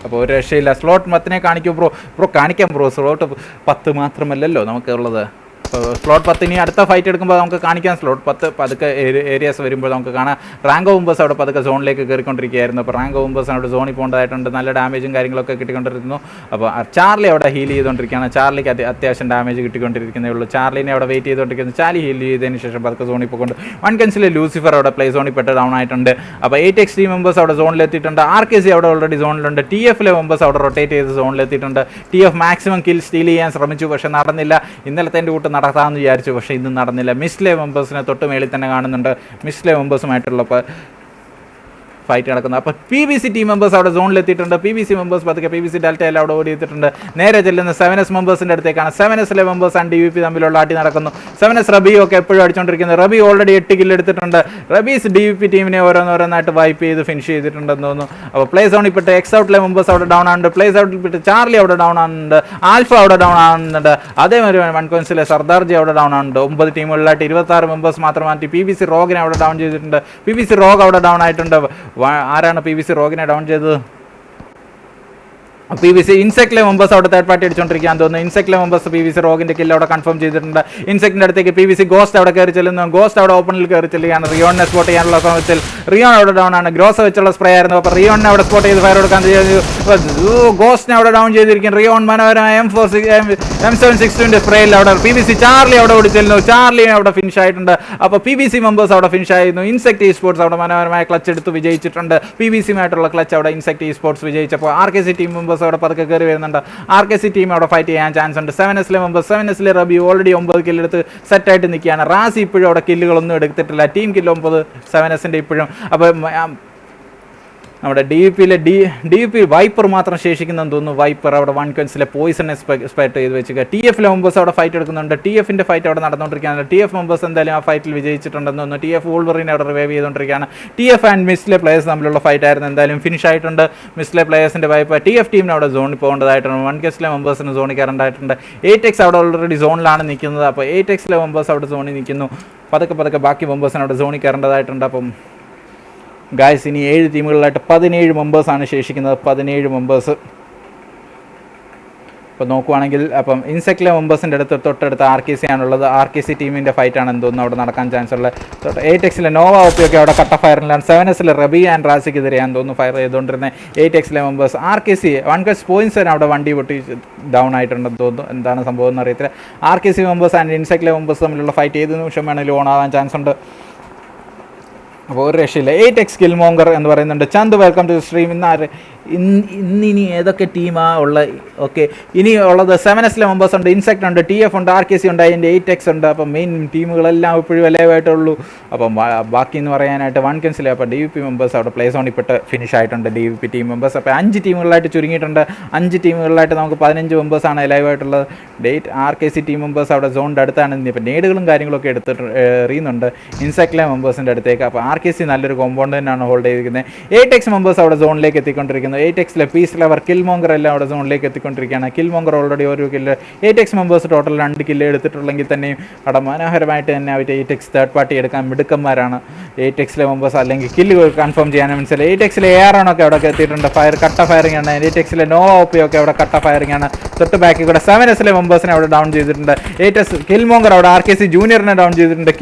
അപ്പോൾ ഒരു രക്ഷയില്ല. സ്ലോട്ട് 10നെ കാണിക്കും ബ്രോ കാണിക്കാം ബ്രോ. സ്ലോട്ട് 10 മാത്രമല്ലല്ലോ നമുക്കുള്ളത്. സ്ലോട്ട് 10 ഇനി അടുത്ത ഫൈറ്റ് എടുക്കുമ്പോൾ നമുക്ക് കാണിക്കാം. സ്ലോട്ട് 10 പതുക്കെ ഏരിയാസ് വരുമ്പോൾ നമുക്ക് കാണാം. റാങ്കോ മെമ്പേഴ്സ് അവിടെ പതുക്കെ സോണിലേക്ക് കയറിക്കൊണ്ടിരിക്കുകയായിരുന്നു. അപ്പോൾ റാങ്കോ മെമ്പേഴ്സ് അവിടെ സോണിൽ പോകേണ്ടതായിട്ടുണ്ട്. നല്ല ഡാമേജും കാര്യങ്ങളൊക്കെ കിട്ടിക്കൊണ്ടിരിക്കുന്നു. അപ്പോൾ ചാർലി അവിടെ ഹീൽ ചെയ്തുകൊണ്ടിരിക്കുകയാണ്. ചാർലിക്ക് അത്യാവശ്യം ഡാമേജ് കിട്ടിക്കൊണ്ടിരിക്കുന്നേ ഉള്ളൂ. ചാർലിനെ അവിടെ വെയിറ്റ് ചെയ്തുകൊണ്ടിരിക്കുന്നു. ചാർലി ഹീൽ ചെയ്തതിന് ശേഷം പതുക്കെ സോണിൽ പോയിക്കൊണ്ട് 1 ഗൺസിലെ ലൂസിഫർ അവിടെ പ്ലേ സോണിൽ പെട്ട് ഡൗൺ ആയിട്ടുണ്ട്. അപ്പോൾ 8X ടീം മെമ്പേഴ്സ് അവിടെ സോണിലെത്തിയിട്ടുണ്ട്. RKC അവിടെ ഓൾറെഡി സോണിലുണ്ട്. TFലെ മെമ്പേഴ്സ് അവിടെ റൊട്ടേറ്റ് ചെയ്ത് സോണിലെത്തിയിട്ടുണ്ട്. TF മാക്സിമം കിൽ സ്റ്റീൽ ചെയ്യാൻ ശ്രമിച്ചു. പക്ഷേ നടന്നില്ല. ഇന്നലത്തെ കൂട്ട് നടത്താമെന്ന് വിചാരിച്ചു. പക്ഷേ ഇന്ന് നടന്നില്ല. മിസ്ലെ മെമ്പേഴ്സിനെ തൊട്ട് മേളിൽ തന്നെ കാണുന്നുണ്ട്. മിസ്ലെ മെമ്പേഴ്സുമായിട്ടുള്ള ഫൈറ്റ് നടക്കുന്നത്. അപ്പോൾ PBC ടീം മെമ്പേഴ്സ് അവിടെ സോണിലെത്തിയിട്ടുണ്ട്. PBC മെമ്പേഴ്സ് പതുക്കെ PBC ഡെൽറ്റയിൽ അവിടെ ഓടിയെത്തിയിട്ടുണ്ട്. നേരെ ചെല്ലുന്ന 7S മെമ്പേഴ്സിൻ്റെ അടുത്തേക്കാണ്. 7Sലെ മെമ്പേഴ്സ് ആൻഡ് DVP തമ്മിലുള്ള ആട്ടി നടക്കുന്നു. 7S റബി ഒക്കെ എപ്പോഴും അടിച്ചുകൊണ്ടിരിക്കുന്നത്. റബി ഓൾറെഡി 8 കില്ല് എടുത്തിട്ടുണ്ട്. റബീസ് DVP ടീമിനെ ഓരോന്നോരോന്നായിട്ട് വൈപ്പ് ചെയ്ത് ഫിനിഷ് ചെയ്തിട്ടുണ്ടെന്ന് തോന്നുന്നു. അപ്പോൾ പ്ലേ സോണിൽ പെട്ട് എക്സ് ഔട്ടിലെ മെമ്പേഴ്സ് അവിടെ ഡൗൺ ആകുന്നുണ്ട്. പ്ലേ സൗട്ടിൽ പെട്ട് ചാർലി അവിടെ ഡൗൺ ആകുന്നുണ്ട്. ആൽഫ അവിടെ ഡൗൺ ആകുന്നുണ്ട്. അതേമാതിരി വൺകോൺസിലെ സർദാർജി അവിടെ ഡൗൺ ആകുന്നുണ്ട്. 9 ടീമുകളിലായിട്ട് 26 മെമ്പേഴ്സ് മാത്രം മാറ്റി PBC റോഗിനെ അവിടെ ഡൗൺ ചെയ്തിട്ടുണ്ട്. PBC റോഗ് അവിടെ ഡൗൺ ആയിട്ടുണ്ട്. ആരാണ് PBC റോഗിനെ ഡൗൺ ചെയ്തത്? PBC ഇൻസെക്റ്റിലെ മെമ്പേഴ്സ് അവിടെ തേർഡ് പാർട്ടി അടിച്ചുകൊണ്ടിരിക്കാൻ തോന്നുന്നു. ഇൻസെക്റ്റിലെ മെമ്പേഴ്സ് PBC റോഗിന്റെ കില്ല് അവിടെ കൺഫേം ചെയ്തിട്ടുണ്ട്. ഇൻസെക്റ്റിന്റെ അടുത്തേക്ക് PBC ഗോസ്റ്റ് അവിടെ കയറി ചെല്ലുന്നു. ഗോസ്റ്റ് അവിടെ ഓപ്പണിൽ കയറി ചെല്ലുകയാണ്. റിയോണിനെ സ്പോട്ട് ചെയ്യാനുള്ള ശ്രമത്തിൽ റിയോൺ അവിടെ ഡൗൺ ആണ്. ഗ്രോസ് വെച്ചുള്ള സ്പ്രേ ആയിരുന്നു. അപ്പോൾ റിയോണിനെ അവിടെ സ്പോട്ട് ചെയ്ത് ഫയർ കൊടുക്കാൻ ഗോസ്റ്റിനെ അവിടെ ഡൗൺ ചെയ്തിരിക്കും. റിയോൺ മനോഹരമായ M762 സ്പ്രേയിൽ അവിടെ PBC ചാർലി അവിടെ ഓടി ചെല്ലുന്നു. ചാർലി അവിടെ ഫിനിഷ് ആയിട്ടുണ്ട്. അപ്പോൾ PBC മെമ്പേഴ്സ് അവിടെ ഫിനിഷ് ആയിരുന്നു. ഇൻസെക്ട് ഇ സ്പോർട്സ് അവിടെ മനോഹരമായ ക്ലച്ച് എടുത്ത് വിജയിച്ചിട്ടുണ്ട്. PBCയുമായിട്ടുള്ള ക്ലച്ച് അവിടെ ഇൻസെക്ട് ഇ സ്പോർട്സ് വിജയിച്ചപ്പോൾ RKC ടീം മെമ്പേഴ്സ് അവിടെ പതുക്കെ കയറി വരുന്നുണ്ട്. RKC ടീം അവിടെ ഫൈറ്റ് ചെയ്യാൻ ചാൻസ് ഉണ്ട്. 7Sലെ മെമ്പേഴ്സ് 7Sലെ റബി ഓൾറെഡി 9 കില്ലെടുത്ത് സെറ്റായിട്ട് നിൽക്കുകയാണ്. റാസി ഇപ്പോഴും അവിടെ കില്ലുകളൊന്നും എടുത്തിട്ടില്ല. ടീം കില്ല് 9 7Sന്റെ ഇപ്പോഴും. അപ്പോൾ നമ്മുടെ DVP വൈപ്പർ മാത്രം ശേഷിക്കുന്നെന്ന് തോന്നുന്നു. വൈപ്പർ അവിടെ വൺകൻസിലെ പോയിസണെ സ്പെക്ട് ചെയ്ത് വെച്ചിട്ട് TFലെ മെമ്പേഴ്സ് അവിടെ ഫൈറ്റ് എടുക്കുന്നുണ്ട്. TFന്റെ ഫൈറ്റ് അവിടെ നടന്നുകൊണ്ടിരിക്കുകയാണ്. TF മെമ്പേഴ്സ് എന്തായാലും ആ ഫൈറ്റിൽ വിജയിച്ചിട്ടുണ്ടെന്ന് തോന്നുന്നു. TF വൂൾവറിനെ അവിടെ റിവൈവ് ചെയ്തുകൊണ്ടിരിക്കുകയാണ്. TF ആൻഡ് മിസ്ലെ പ്ലേയേഴ്സ് തമ്മിലുള്ള ഫൈറ്റ് ആയിരുന്നു. എന്തായാലും ഫിനിഷ് ആയിട്ടുണ്ട്. മിസ്ലെ പ്ലേയേഴ്സിന്റെ വൈപ്പ് TF ടീമിന് അവിടെ സോണിൽ പോകേണ്ടതായിട്ടുണ്ട്. വൺകൻസിലെ മെമ്പേഴ്സിന് സോണിൽ കയറേണ്ടതായിട്ടുണ്ട്. 8X അവിടെ ഓൾറെഡി സോണിലാണ് നിൽക്കുന്നത്. അപ്പോൾ 8Xലെ മെമ്പേഴ്സ് അവിടെ സോണിൽ നിൽക്കുന്നു. പതുക്കെ ബാക്കി മെമ്പേഴ്സിന് അവിടെ സോണിൽ കയറേണ്ടതായിട്ടുണ്ട്. അപ്പം ഗായ്സ് ഇനി 7 ടീമുകളിലായിട്ട് 17 മെമ്പേഴ്സാണ് ശേഷിക്കുന്നത്. 17 മെമ്പേഴ്സ്. അപ്പോൾ നോക്കുവാണെങ്കിൽ അപ്പം ഇൻസെക്റ്റിലെ മെമ്പേഴ്സിൻ്റെ തൊട്ടടുത്ത് RKC ആണുള്ളത്. RKC ടീമിൻ്റെ ഫൈറ്റാണെന്ന് തോന്നുന്നു അവിടെ നടക്കാൻ ചാൻസ് ഉള്ളത്. 8Xലെ നോവ ഒപ്പിയൊക്കെ അവിടെ കട്ട ഫയറിലാണ്. 7Sലെ റബി ആൻഡ് റാസിക്കെതിരെയാണെന്ന് തോന്നുന്നു ഫയർ ചെയ്തുകൊണ്ടിരുന്നത്. 8Xലെ മെമ്പേഴ്സ് RKC 1 പോയിന്റ്സ് അവിടെ വണ്ടി പൊട്ടി ഡൗൺ ആയിട്ടുണ്ടെന്ന് തോന്നുന്നു. എന്താണ് സംഭവം എന്ന് അറിയത്തില്ല. RKC മെമ്പേഴ്സ് ആൻഡ് ഇൻസെക്റ്റിലെ മെമ്പേഴ്സ് തമ്മിലുള്ള ഫൈറ്റ് ഏത് നിമിഷം വേണമെങ്കിലും ഓൺ ആവാൻ ചാൻസ് ഉണ്ട്. അപ്പോൾ ഒരു രക്ഷയില്ല. 8X കിൽമോങ്കർ എന്ന് പറയുന്നുണ്ട്. Chandu welcome to stream. ഇന്നിനി ഏതൊക്കെ ടീമാണ് ഉള്ളത്? ഓക്കെ, ഇനി ഉള്ളത് 7Sലെ മെമ്പേഴ്സ് ഉണ്ട്, ഇൻസെക്ട് ഉണ്ട്, TF ഉണ്ട്, RKC ഉണ്ട്, അതിൻ്റെ 8X ഉണ്ട്. അപ്പം മെയിൻ ടീമുകളെല്ലാം ഇപ്പോഴും വിലയായിട്ടുള്ളൂ. അപ്പം ബാക്കി എന്ന് പറയാനായിട്ട് വൺകൻസിലെ അപ്പോൾ DVP മെമ്പേഴ്സ് അവിടെ പ്ലേ സോണിൽ പെട്ട് ഫിനിഷ് ആയിട്ടുണ്ട്. DVP ടീം മെമ്പേഴ്സ് അപ്പോൾ 5 ടീമുകളായിട്ട് ചുരുങ്ങിയിട്ടുണ്ട്. 5 ടീമുകളിലായിട്ട് നമുക്ക് 15 മെമ്പേഴ്സാണ് ലൈവായിട്ടുള്ളത്. RKC ടീം മെമ്പേഴ്സ് അവിടെ സോണിൻ്റെ അടുത്താണ്. ഇപ്പം നേടുകളും കാര്യങ്ങളൊക്കെ എടുത്തിട്ട് എറിയുന്നുണ്ട് ഇൻസെക്റ്റിലെ മെമ്പേഴ്സിൻ്റെ അടുത്തേക്ക്. അപ്പോൾ RKC നല്ലൊരു കോമ്പൗണ്ട് തന്നെയാണ് ഹോൾഡ് ചെയ്തിരിക്കുന്നത്. 8X മെമ്പേഴ്സ് അവിടെ സോണിലേക്ക് എത്തിക്കൊണ്ടിരിക്കുന്നത്. 8Xലെ പീസ് ലവർ കിൽമോങ്കർ എല്ലാം അവിടെ സോണിലേക്ക് എത്തിക്കൊണ്ടിരിക്കുകയാണ്. കിൽമോങ്കർ ഓൾറെഡി ഒരു kill. 8X members total 2 kill എടുത്തിട്ടുള്ളെങ്കിൽ തന്നെയും അവിടെ മനോഹരമായിട്ട് തന്നെ അവർ 8X തേർഡ് പാർട്ടി എടുക്കാൻ മിടുക്കന്മാരാണ് 8Xലെ മെമ്പേഴ്സ്. അല്ലെങ്കിൽ കില്ല് കൺഫേം ചെയ്യാൻ മനസ്സിലായി. 8Xലെ AR ഒക്കെ അവിടെ എത്തിയിട്ടുണ്ട്. കട്ട ഫയറിംഗ് ആണ്. 8Xലെ നോവ ഒപ്പിയൊക്കെ അവിടെ കട്ട ഫയറിംഗ് ആണ്. തൊട്ട് ബാക്കിൽ കൂടെ 7Sലെ മെമ്പേഴ്സിനെ അവിടെ ഡൗൺ ചെയ്തിട്ടുണ്ട്. 8S കിൽമോങ്കർ അവിടെ RKC ജൂനിയറിനെ ഡൗൺ ചെയ്തിട്ടുണ്ട്.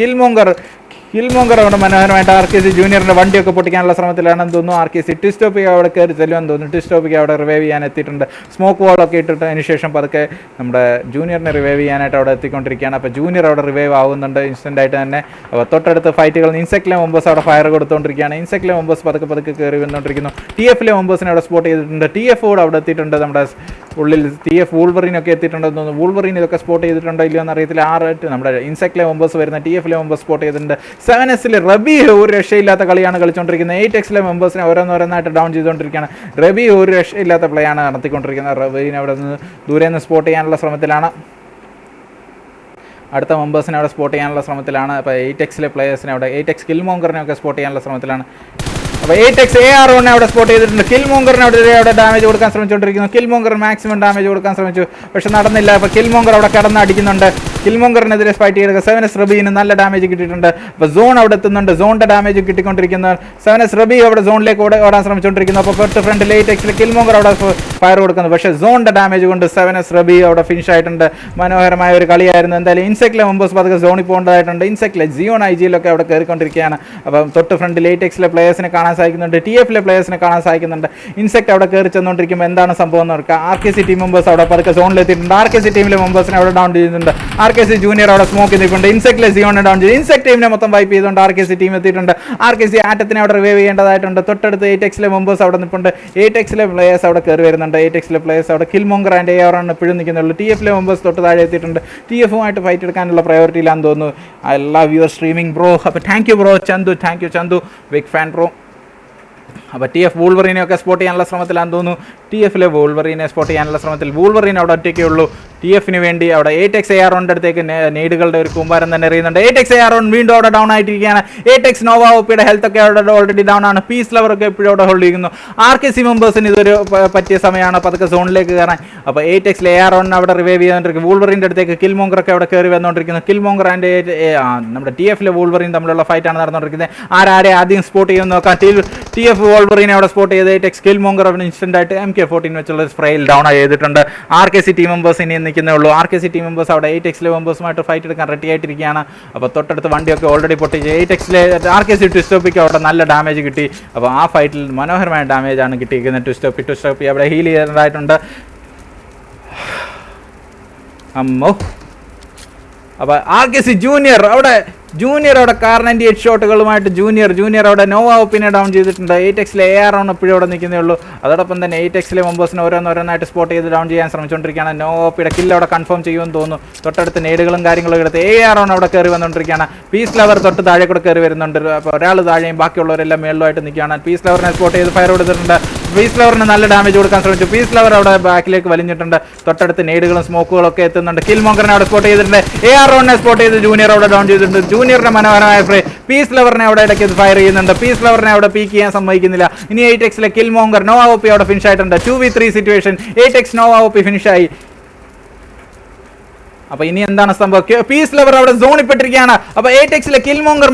കിൽമോങ്കർ അവിടെ മനോഹരമായിട്ട് RKC ജൂനിയറിൻ്റെ വണ്ടിയൊക്കെ പൊട്ടിക്കാനുള്ള ശ്രമത്തിലാണെന്ന് തോന്നുന്നു. RKC ടിസ്റ്റോപ്പിക അവിടെ കയറി ചെല്ലുമെന്ന് തോന്നുന്നു. ടിസ്റ്റോപ്പിക അവിടെ റിവൈവ് ചെയ്യാൻ എത്തിയിട്ടുണ്ട്. സ്മോക്ക് വാളൊക്കെ ഇട്ടിട്ടതിന് ശേഷം പതുക്കെ നമ്മുടെ ജൂനിയറിനെ റിവൈവ് ചെയ്യാനായിട്ട് അവിടെ എത്തിക്കൊണ്ടിരിക്കുകയാണ്. അപ്പോൾ ജൂനിയർ അവിടെ റിവൈവ് ആവുന്നുണ്ട് ഇൻസ്റ്റൻ്റായിട്ട് തന്നെ. അപ്പോൾ തൊട്ടടുത്ത് ഫൈറ്റുകൾ ഇൻസെക്റ്റിലെ മെമ്പേഴ്സ് അവിടെ ഫയർ കൊടുത്തുകൊണ്ടിരിക്കുകയാണ്. ഇൻസെക്റ്റിലെ മെമ്പേഴ്സ് പതുക്കെ കയറി വന്നുകൊണ്ടിരിക്കുന്നു. TFലെ മെമ്പേഴ്സിനെ അവിടെ സ്പോട്ട് ചെയ്തിട്ടുണ്ട്. TF കൂടെ അവിടെ എത്തിയിട്ടുണ്ട്. നമ്മുടെ ഉള്ളിൽ TF വൂൾവറിനൊക്കെ എത്തിയിട്ടുണ്ടെന്ന് തോന്നുന്നു. വൂൾവറിൻ ഇതൊക്കെ സ്പോട്ട് ചെയ്തിട്ടുണ്ടോ ഇല്ലയോ എന്ന് അറിയത്തില്ല. നമ്മുടെ ഇൻസെക്റ്റിലെ മെമ്പേഴ്സ് വരുന്ന TFലെ മെമ്പേഴ്സ് സ്പോട്ട് ചെയ്തിട്ടുണ്ട്. 7Sലെ റബി ഒരു രക്ഷയില്ലാത്ത കളിയാണ് കളിച്ചുകൊണ്ടിരിക്കുന്നത്. 8Xലെ മെമ്പേഴ്സിനെ ഓരോന്നോരോന്നായിട്ട് ഡൗൺ ചെയ്തുകൊണ്ടിരിക്കുകയാണ്. റബി ഒരു രക്ഷയില്ലാത്ത പ്ലേയാണ് നടത്തിക്കൊണ്ടിരിക്കുന്നത്. റബീനെ അവിടെ നിന്ന് ദൂരെ നിന്ന് സ്പോട്ട് ചെയ്യാനുള്ള ശ്രമത്തിലാണ്. അടുത്ത മെമ്പേഴ്സിനെ അവിടെ സ്പോട്ട് ചെയ്യാനുള്ള ശ്രമത്തിലാണ്. അപ്പോൾ 8Xലെ പ്ലേയേഴ്സിനെ അവിടെ 8X കിൽമോങ്കറിനെ ഒക്കെ സ്പോട്ട് ചെയ്യാനുള്ള ശ്രമത്തിലാണ്. അപ്പോൾ 8X AR1 അവിടെ സ്പോട്ട് ചെയ്തിട്ടുണ്ട്. കിൽമോങ്കറിനെ അവിടെ ഡാമേജ് കൊടുക്കാൻ ശ്രമിച്ചുകൊണ്ടിരിക്കുന്നു. കിൽമോങ്കർ മാക്സിമം ഡാമേജ് കൊടുക്കാൻ ശ്രമിച്ചു, പക്ഷെ നടന്നില്ല. അപ്പോൾ കിൽമോങ്കർ അവിടെ കിടന്ന് അടിക്കുന്നുണ്ട്. കിൽമോങ്കറിനെതിരെ ഫൈറ്റ് ചെയ്ത് 7S റബീന് നല്ല ഡാമേജ് കിട്ടിയിട്ടുണ്ട്. അപ്പോൾ സോൺ അവിടെ എത്തുന്നുണ്ട്. സോണിൻ്റെ ഡാമേജ് കിട്ടിക്കൊണ്ടിരിക്കുന്നു. 7S റബി അവിടെ സോണിലേക്ക് ഓടാൻ ശ്രമിച്ചുകൊണ്ടിരിക്കുന്നു. അപ്പോൾ തൊട്ട് ഫ്രണ്ടിൽ 8Xലെ കിൽമോങ്കർ അവിടെ ഫയർ കൊടുക്കുന്നു, പക്ഷേ സോണിൻ്റെ ഡാമേജ് കൊണ്ട് 7S റബി അവിടെ ഫിനിഷ് ആയിട്ടുണ്ട്. മനോഹരമായ ഒരു കളിയായിരുന്നു. എന്തായാലും ഇൻസെക്റ്റിലെ മെമ്പേഴ്സ് പതുക്കെ സോണിൽ പോകേണ്ടതായിട്ടുണ്ട്. ഇൻസെക്റ്റിലെ ജിയോൺ IG-ലൊക്കെ അവിടെ കയറിക്കൊണ്ടിരിക്കുകയാണ്. അപ്പം തൊട്ട് ഫ്രണ്ടിൽ 8Xലെ പ്ലേയേഴ്സിനെ കാണാൻ സാധിക്കുന്നുണ്ട്. TFലെ പ്ലേയേഴ്സിനെ കാണാൻ സാധിക്കുന്നുണ്ട്. ഇൻസെക്ട് അവിടെ കയറി ചെന്നുകൊണ്ടിരിക്കുമ്പോൾ എന്താണ് സംഭവം എന്ന് നോക്കുക. RKC ടീം മെമ്പേഴ്സ് അവിടെ പതുക്കെ സോണിലെത്തിയിട്ടുണ്ട്. RKC ടീമിലെ മെമ്പേഴ്സിനെ അവിടെ ഡൗൺ ചെയ്യുന്നുണ്ട്. RKC ജൂനിയർ അവിടെ സ്മോക്ക് ചെയ്തിട്ടുണ്ട്. ഇൻസെക്റ്റിലെ ജിയോനെ ഡൗൺ ചെയ്തു. ഇൻസെക്ട് ടീമിനെ മൊത്തം വൈപ്പ് ചെയ്തുകൊണ്ട് RKC ടീം എത്തിയിട്ടുണ്ട്. RKC ആറ്റത്തിനെ അവിടെ റിവൈവ് ചെയ്യേണ്ടതായിട്ടുണ്ട്. തൊട്ടടുത്ത് 8Xലെ മെമ്പേഴ്സ് അവിടെ നിൽപ്പുണ്ട്. 8Xലെ പ്ലേയേഴ്സ് അവിടെ കയറി വരുന്നുണ്ട്. 8Xലെ പ്ലേയേഴ്സ് അവിടെ കിൽമോങ്കർ ആൻഡ് AR1 എപ്പോഴും നിൽക്കുന്നുള്ളൂ. TFലെ മെമ്പേഴ്സ് തൊട്ട് താഴെ എത്തിയിട്ടുണ്ട്. TFുമായിട്ട് ഫൈറ്റ് എടുക്കാനുള്ള പ്രയോറിറ്റിയിലാണെന്ന് തോന്നുന്നു. I love your streaming bro. അപ്പോൾ thank you bro. Thank you Chandu, big fan bro. അപ്പോൾ TF വൂൾവറീനെ ഒക്കെ സ്പോട്ട് ചെയ്യാനുള്ള ശ്രമത്തിലാണെന്ന് തോന്നുന്നു. TFലെ വൂൾവറീനെ സ്പോട്ട് ചെയ്യാനുള്ള ശ്രമത്തിൽ വൂൾവറീൻ അവിടെ ഒറ്റയ്ക്കേ ഉള്ളൂ. TFന് വേണ്ടി അവിടെ 8x AR1 അടുത്തേക്ക് നീഡുകളുടെ ഒരു കൂമ്പാരം തന്നെ എറിയുന്നുണ്ട്. 8x AR1 വീണ്ടും അവിടെ ഡൗൺ ആയിട്ടിരിക്കുകയാണ്. 8x നോവാ ഒപ്പിയുടെ ഹെൽത്ത് ഒക്കെ അവിടെ ഓൾറെഡി ഡൗൺ ആണ്. പീസ് ലവർ ഒക്കെ എപ്പോഴും അവിടെ ഹോൾഡ് ചെയ്യുന്നു. RKC മെമ്പേഴ്സിന് ഇതൊരു പറ്റിയ സമയമാണ് പതുക്കെ സോണിലേക്ക് കയറാൻ. അപ്പോൾ 8x AR1 അവിടെ റിവൈവ് ചെയ്തുകൊണ്ടിരിക്കും. വൂൾവറിൻ്റെ അടുത്തേക്ക് കിൽമോങ്കർ ഒക്കെ അവിടെ കയറി വന്നുകൊണ്ടിരിക്കുന്നു. കിൽമോങ്കർ ആൻഡ് നമ്മുടെ TFലെ വൂൾവറിൻ തമ്മിലുള്ള ഫൈറ്റാണ് നടന്നുകൊണ്ടിരിക്കുന്നത്. ആരെ ആദ്യം സ്പോട്ട് ചെയ്യുമെന്ന് നോക്കാം. TF വൂൾവറിനെ അവിടെ സ്പോട്ട് ചെയ്ത് 8x കിൽമോങ്കർ അവിടെ ഇൻസ്റ്റന്റ് ആയിട്ട് MK14 വെച്ചുള്ള സ്പ്രേയിൽ ഡൗൺ ചെയ്തിട്ടുണ്ട്. RKC ടീം മെമ്പേഴ്സ് ഇനി നിൽക്കുന്നേ ഉള്ളൂ. RKC ടീം മെമ്പേഴ്സ് അവിടെ 8xലെ മെമ്പേഴ്സുമായിട്ട് ഫൈറ്റ് എടുക്കാൻ റെഡി ആയിട്ടിരിക്കുകയാണ്. അപ്പോൾ തൊട്ടടുത്ത് വണ്ടിയൊക്കെ ഓൾറെഡി പൊട്ടിച്ച് 8xലെ RKC ട്വിസ്റ്റോപ്പിക്ക് അവിടെ നല്ല ഡാമേജ് കിട്ടി. അപ്പോൾ ആ ഫൈറ്റിൽ മനോഹരമായ ഡാമേജ് ആണ് കിട്ടിയിരിക്കുന്നത്. ട്വിസ്റ്റോപ്പി അവിടെ ഹീൽ ചെയ്യാനായിട്ടുണ്ട്. അമ്മോ, അപ്പോൾ RKC ജൂനിയർ അവിടെ കാർ 98 ഷോട്ടുകളുമായിട്ട് ജൂനിയർ അവിടെ നോവാ ഒപ്പിനെ ഡൗൺ ചെയ്തിട്ടുണ്ട്. 8xലെ AR1 എപ്പോഴും അവിടെ നിൽക്കുന്നേ ഉള്ളൂ. അതോടൊപ്പം തന്നെ 8xലെ മെമ്പേഴ്സിനെ ഓരോന്നോരോന്നായിട്ട് സ്പോട്ട് ചെയ്ത് ഡൗൺ ചെയ്യാൻ ശ്രമിച്ചുകൊണ്ടിരിക്കുകയാണ്. നോവാ ഒപ്പിയുടെ കില്ല് അവിടെ കൺഫേം ചെയ്യുമെന്ന് തോന്നുന്നു. തൊട്ടടുത്ത് നേടുകളും കാര്യങ്ങളും എടുത്ത് AR1 അവിടെ കയറി വന്നുകൊണ്ടിരിക്കുകയാണ്. പീസ് ലവർ തൊട്ട് താഴെ കൂടെ കയറി വരുന്നുണ്ട്. അപ്പോൾ ഒരാൾ താഴെയും ബാക്കിയുള്ളവരെല്ലാം മേളിലുമായിട്ട് നിൽക്കുകയാണ്. പീസ് ലവറിനെ സ്പോട്ട് ചെയ്ത് ഫയർ കൊടുത്തിട്ടുണ്ട്. പീസ് ലവറിന് നല്ല ഡാമേജ് കൊടുക്കാൻ ശ്രമിച്ചു. പീസ് ലവർ അവിടെ ബാക്കിലേക്ക് വലിഞ്ഞിട്ടുണ്ട്. തൊട്ടടുത്ത് നേടുകളും സ്മോക്കുകളും ഒക്കെ എത്തുന്നുണ്ട്. കിൽമോങ്കറിനെ അവിടെ സ്പോട്ട് ചെയ്തിട്ടുണ്ട്. AR1നെ സ്പോട്ട് ചെയ്ത് ജൂനിയർ അവിടെ ഡൗൺ ചെയ്തിട്ടുണ്ട്. ജൂനിയറിന്റെ മനോഹരമായ ഫ്രേ. പീസ് ലവറിനെ അവിടെ ഇടയ്ക്ക് ഫയർ ചെയ്യുന്നുണ്ട്. പീസ് ലവറിനെ അവിടെ പീക്ക് ചെയ്യാൻ സമ്മതിക്കുന്നില്ല. ഇനി 8xലെ കിൽമോങ്കർ നോവാ ഒപ്പി അവിടെ ഫിനിഷ് ആയിട്ടുണ്ട്. 2v3 situation. 8x നോവാ ഒപ്പി ഫിനിഷായി. അപ്പോൾ ഇനി എന്താണ് സംഭവം? പീസ് ലവർ അവിടെ സോണിപ്പെട്ടിരിക്കുകയാണ്. അപ്പോൾ 8xലെ കിൽമോങ്കർ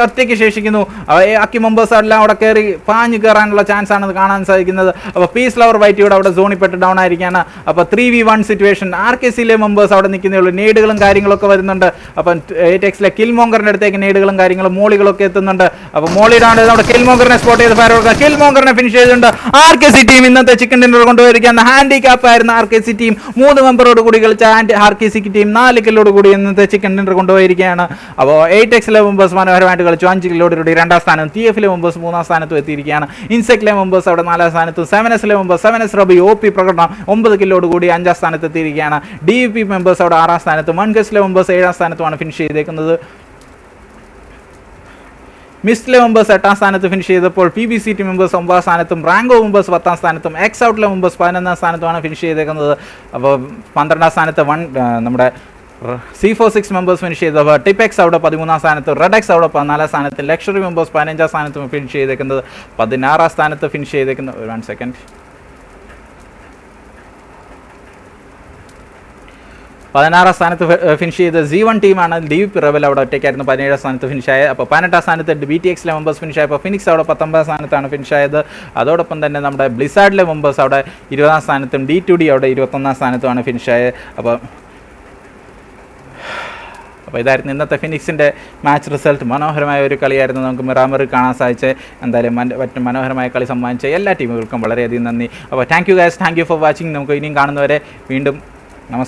ഒറ്റയ്ക്ക് ശേഷിക്കുന്നു. ബാക്കി മെമ്പേഴ്സ് എല്ലാം അവിടെ കയറി പാഞ്ഞു കയറാനുള്ള ചാൻസ് ആണ് കാണാൻ സാധിക്കുന്നത്. അപ്പോൾ പീസ് ലവർ വൈറ്റിയുടെ അവിടെ സോണിപ്പെട്ട് ഡൗൺ ആയിരിക്കുകയാണ്. അപ്പോൾ 3v1 സിറ്റുവേഷൻ. RKCയിലെ മെമ്പേഴ്സ് അവിടെ നിൽക്കുന്നേ ഉള്ളൂ. നേടുകളും കാര്യങ്ങളൊക്കെ വരുന്നുണ്ട്. അപ്പം 8xലെ കിൽമോങ്കറിൻ്റെ അടുത്തേക്ക് നേടുകളും കാര്യങ്ങളും മോളികളൊക്കെ എത്തുന്നുണ്ട്. അപ്പോൾ മോളിയിലാണ് നമ്മുടെ കിൽമോങ്കറിനെ സ്പോട്ട് ചെയ്ത് ഫയർ കൊടുക്കുക. കിൽമോങ്കറിനെ ഫിനിഷ് ചെയ്തിട്ടുണ്ട്. RKC ടീം ഇന്നത്തെ ചിക്കൻ ഡിന്നർ കൊണ്ടുപോയിരിക്കുന്ന ഹാൻഡിക്യാപ്പ് ആയിരുന്ന RKC ടീം 3 മെമ്പറോട് കൂടി കളിച്ച RKC ടീം 4 കില്ലോട് കൂടി ഇന്നത്തെ ചിക്കൻ ഡിന്നർ കൊണ്ടുപോയിരിക്കുകയാണ്. അപ്പോൾ 8xലെ മെമ്പേഴ്സ് മനോഹരമായിട്ട് കളിച്ചു. 5 കില്ലോട് കൂടി 2ാം സ്ഥാനം. TFലെ മെമ്പേഴ്സ് 3ാം സ്ഥാനത്തും എത്തിയിരിക്കുകയാണ്. ഇൻസെക്റ്റിലെ മെമ്പേഴ്സ് അവിടെ 4ാം സ്ഥാനത്തും. 7Sലെ മെമ്പേഴ്സ് 7S റബി OP പ്രകടനം 9 കില്ലോട് കൂടി 5ാം സ്ഥാനത്ത് എത്തിയിരിക്കുകയാണ്. DVP മെമ്പേഴ്സ് അവിടെ 6ാം സ്ഥാനത്തും. 1Gsലെ മെമ്പേഴ്സ് 7ാം സ്ഥാനത്തുമാണ് ഫിനിഷ് ചെയ്തേക്കുന്നത്. മിസ്റ്റിലെ മെമ്പേഴ്സ് 8ാം സ്ഥാനത്ത് ഫിനിഷ് ചെയ്തപ്പോൾ PBC ടീം മെമ്പേഴ്സ് 9ാം സ്ഥാനത്തും. റാങ്കോ മെമ്പേഴ്സ് 10ാം സ്ഥാനത്തും. എക്സ് ഔട്ടിലെ മെമ്പേഴ്സ് 11ാം സ്ഥാനത്തുമാണ് ഫിനിഷ് ചെയ്തേക്കുന്നത്. അപ്പോൾ 12ാം സ്ഥാനത്ത് നമ്മുടെ C46 മെമ്പേഴ്സ് ഫിനിഷ് ചെയ്തപ്പോൾ ടിപ്പെക്സ് അവിടെ 13ാം സ്ഥാനത്ത്. റെഡെക്സ് അവിടെ 14ാം സ്ഥാനത്ത്. ലക്ഷറി മെമ്പേഴ്സ് 15ാം സ്ഥാനത്ത് ഫിനിഷ് ചെയ്തേക്കുന്നത്. 16ാം സ്ഥാനത്ത് ഫിനിഷ് ചെയ്തേക്കുന്നത്. 1 സെക്കൻഡ്. 16ാം സ്ഥാനത്ത് ഫിനിഷ് ചെയ്ത് Z1 ടീമാണ്. DVP റെബൽ അവിടെ ഒറ്റയ്ക്കായിരുന്നു 17ാം സ്ഥാനത്ത് ഫിനിഷായത്. അപ്പോൾ 18ാം സ്ഥാനത്ത് BTXലെ മെമ്പേഴ്സ് ഫിനിഷായപ്പോൾ ഫിനിക്സ് അവിടെ 19ാം സ്ഥാനത്താണ് ഫിനിഷായത്. അതോടൊപ്പം തന്നെ നമ്മുടെ ബ്ലിസാർഡിലെ മെമ്പേഴ്സ് അവിടെ 20ാം സ്ഥാനത്തും. D2D അവിടെ 21ാം സ്ഥാനത്തുമാണ് ഫിനിഷായത്. അപ്പോൾ ഇതായിരുന്നു ഇന്നത്തെ ഫിനിക്സിൻ്റെ മാച്ച് റിസൾട്ട്. മനോഹരമായ ഒരു കളിയായിരുന്നു. നമുക്ക് മിറാമറിൽ കാണാൻ സാധിച്ചത്. എന്തായാലും മറ്റു മനോഹരമായ കളി സമ്മാനിച്ച എല്ലാ ടീമുകൾക്കും വളരെയധികം നന്ദി. അപ്പോൾ thank you guys, thank you for watching. നമുക്ക് ഇനിയും കാണുന്നവരെ വീണ്ടും